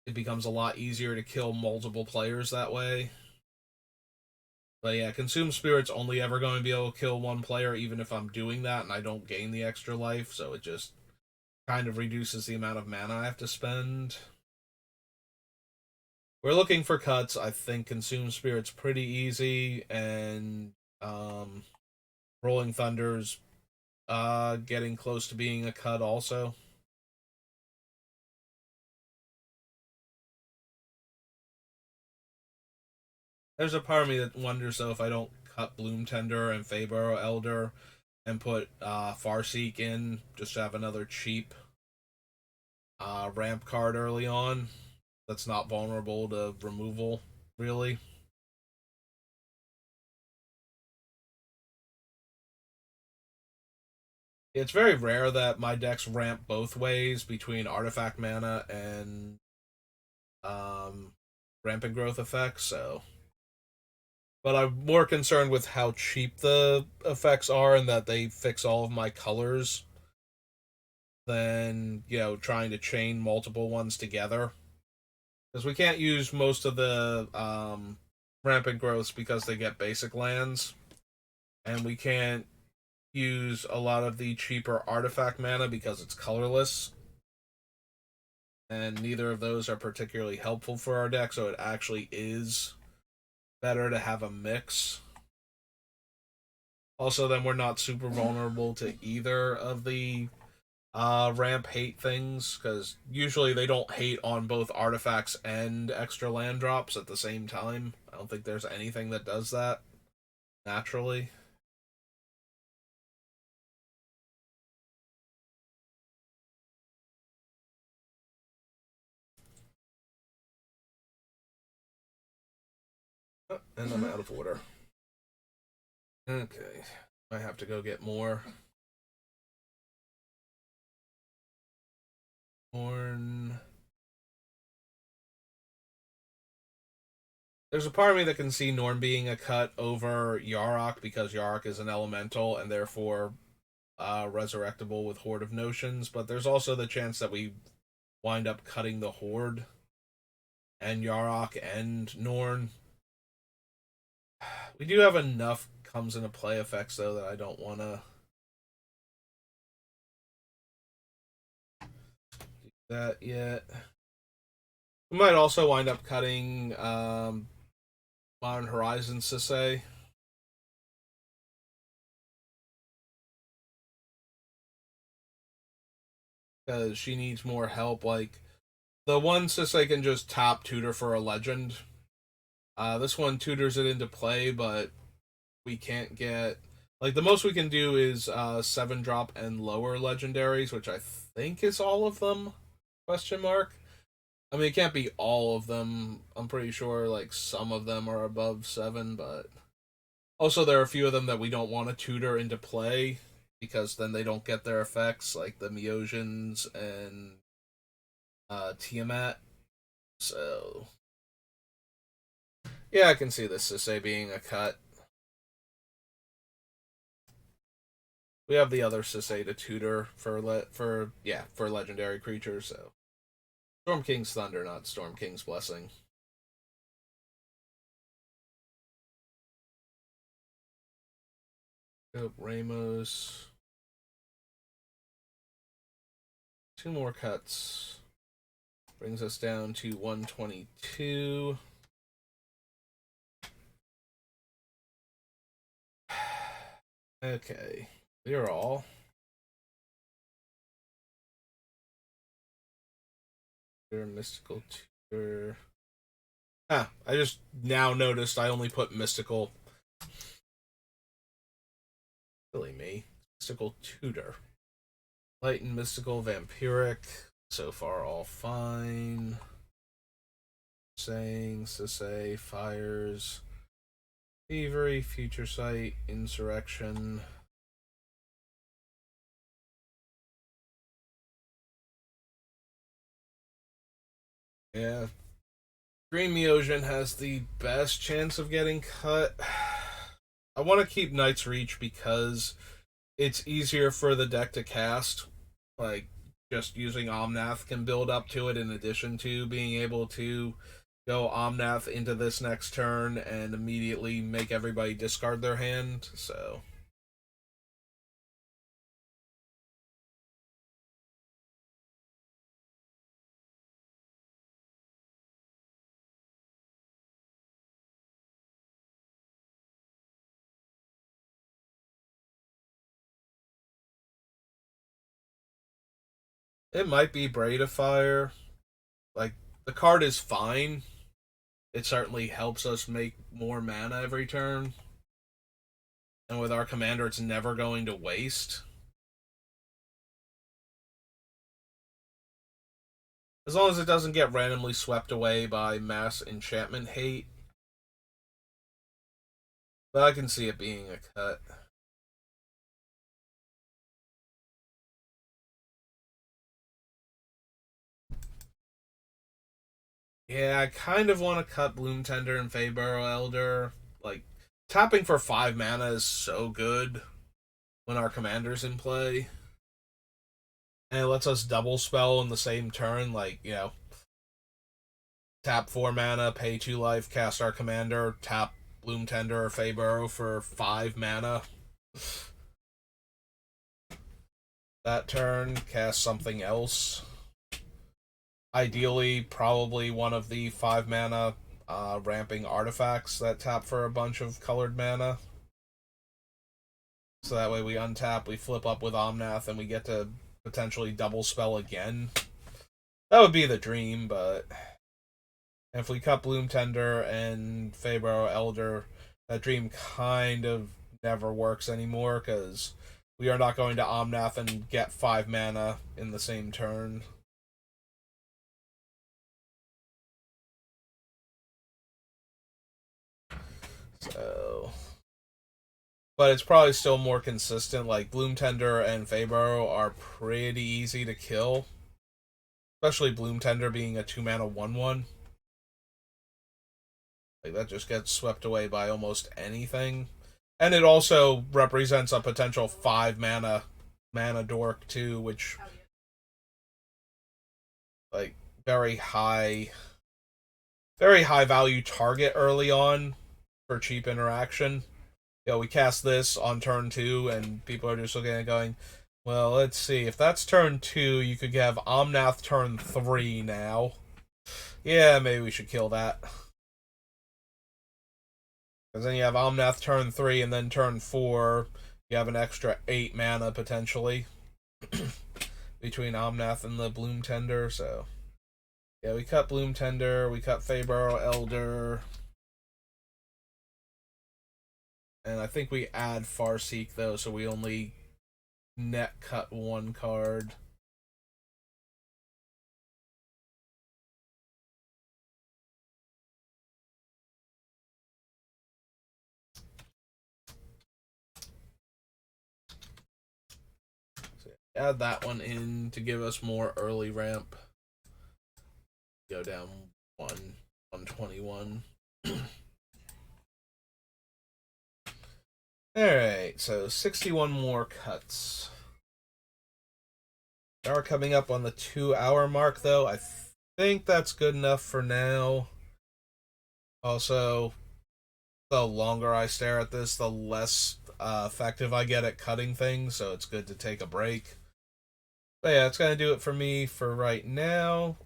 it becomes a lot easier to kill multiple players that way. But yeah, Consume Spirit's only ever going to be able to kill one player, even if I'm doing that and I don't gain the extra life, so it just kind of reduces the amount of mana I have to spend. We're looking for cuts. I think Consume Spirit's pretty easy, and Rolling Thunder's getting close to being a cut also. There's a part of me that wonders, though, if I don't cut Bloom Tender and Feybarrow Elder and put Farseek in, just to have another cheap ramp card early on that's not vulnerable to removal, really. It's very rare that my decks ramp both ways between artifact mana and rampant growth effects, so. But I'm more concerned with how cheap the effects are and that they fix all of my colors than, trying to chain multiple ones together. Because we can't use most of the rampant growths because they get basic lands. And we can't use a lot of the cheaper artifact mana because it's colorless. and neither of those are particularly helpful for our deck, so it actually is better to have a mix. Also, then we're not super vulnerable to either of the ramp hate things, because usually they don't hate on both artifacts and extra land drops at the same time. I don't think there's anything that does that naturally. And I'm out of order. Okay. I have to go get more. Horn. There's a part of me that can see Norn being a cut over Yarok because Yarok is an elemental and therefore resurrectable with Horde of Notions, but there's also the chance that we wind up cutting the Horde and Yarok and Norn. We do have enough comes into play effects though that I don't want to do that yet. We might also wind up cutting Modern Horizons to say. Because she needs more help. Like, the one Sisei can just top tutor for a legend. This one tutors it into play, but we can't get. Like, the most we can do is 7 drop and lower legendaries, which I think is all of them? Question mark. I mean, it can't be all of them. I'm pretty sure, like, some of them are above 7, but. Also, there are a few of them that we don't want to tutor into play because then they don't get their effects, like the Miosians and Tiamat. So, yeah, I can see this Sisei being a cut. We have the other Sisei to tutor for legendary creatures. So, Storm King's Thunder, not Storm King's Blessing. Yep, Ramos. 2 more cuts. Brings us down to 122. Okay. We're all. Mystical tutor. I just now noticed I only put mystical. Really me. Mystical tutor. Light and mystical vampiric. So far all fine. Saying, Sisei, fires. Thievery, future sight, insurrection. Yeah. Green Miosian has the best chance of getting cut. I want to keep Knight's Reach because it's easier for the deck to cast. Like, just using Omnath can build up to it in addition to being able to go Omnath into this next turn and immediately make everybody discard their hand. So. It might be Braid of Fire. Like, the card is fine. It certainly helps us make more mana every turn. And with our commander, it's never going to waste. As long as it doesn't get randomly swept away by mass enchantment hate. But I can see it being a cut. Yeah, I kind of want to cut Bloom Tender and Feybarrow Elder. Like, tapping for 5 mana is so good when our commander's in play. And it lets us double spell in the same turn, like, tap 4 mana, pay 2 life, cast our commander, tap Bloom Tender or Feybarrow for 5 mana. That turn, cast something else. Ideally, probably one of the 5 mana ramping artifacts that tap for a bunch of colored mana. So that way we untap, we flip up with Omnath, and we get to potentially double spell again. That would be the dream, but if we cut Bloom Tender and Fabro Elder, that dream kind of never works anymore because we are not going to Omnath and get 5 mana in the same turn. So, but it's probably still more consistent. Like Bloom Tender and Fabro are pretty easy to kill, especially Bloom Tender being a 2 mana 1/1. Like that just gets swept away by almost anything. And it also represents a potential 5 mana dork too, which like very high value target early on for cheap interaction. We cast this on turn 2 and people are just looking at it going, well, let's see, if that's turn 2, you could have Omnath turn 3 now. Yeah, maybe we should kill that. Because then you have Omnath turn 3, and then turn 4, you have an extra 8 mana potentially between Omnath and the Bloom Tender. So, yeah, we cut Bloom Tender, we cut Fabro Elder, and I think we add Farseek though, so we only net cut 1 card. Add that one in to give us more early ramp. Go down 121. Alright, so 61 more cuts. Now we're coming up on the 2-hour mark, though. I think that's good enough for now. Also, the longer I stare at this, the less effective I get at cutting things, so it's good to take a break. But yeah, it's gonna do it for me for right now.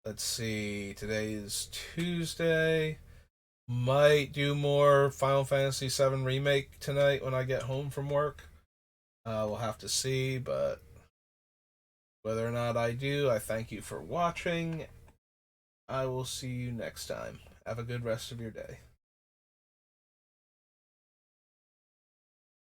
Let's see. Today is Tuesday. Might do more Final Fantasy VII Remake tonight when I get home from work. We'll have to see, but whether or not I do, I thank you for watching. I will see you next time. Have a good rest of your day.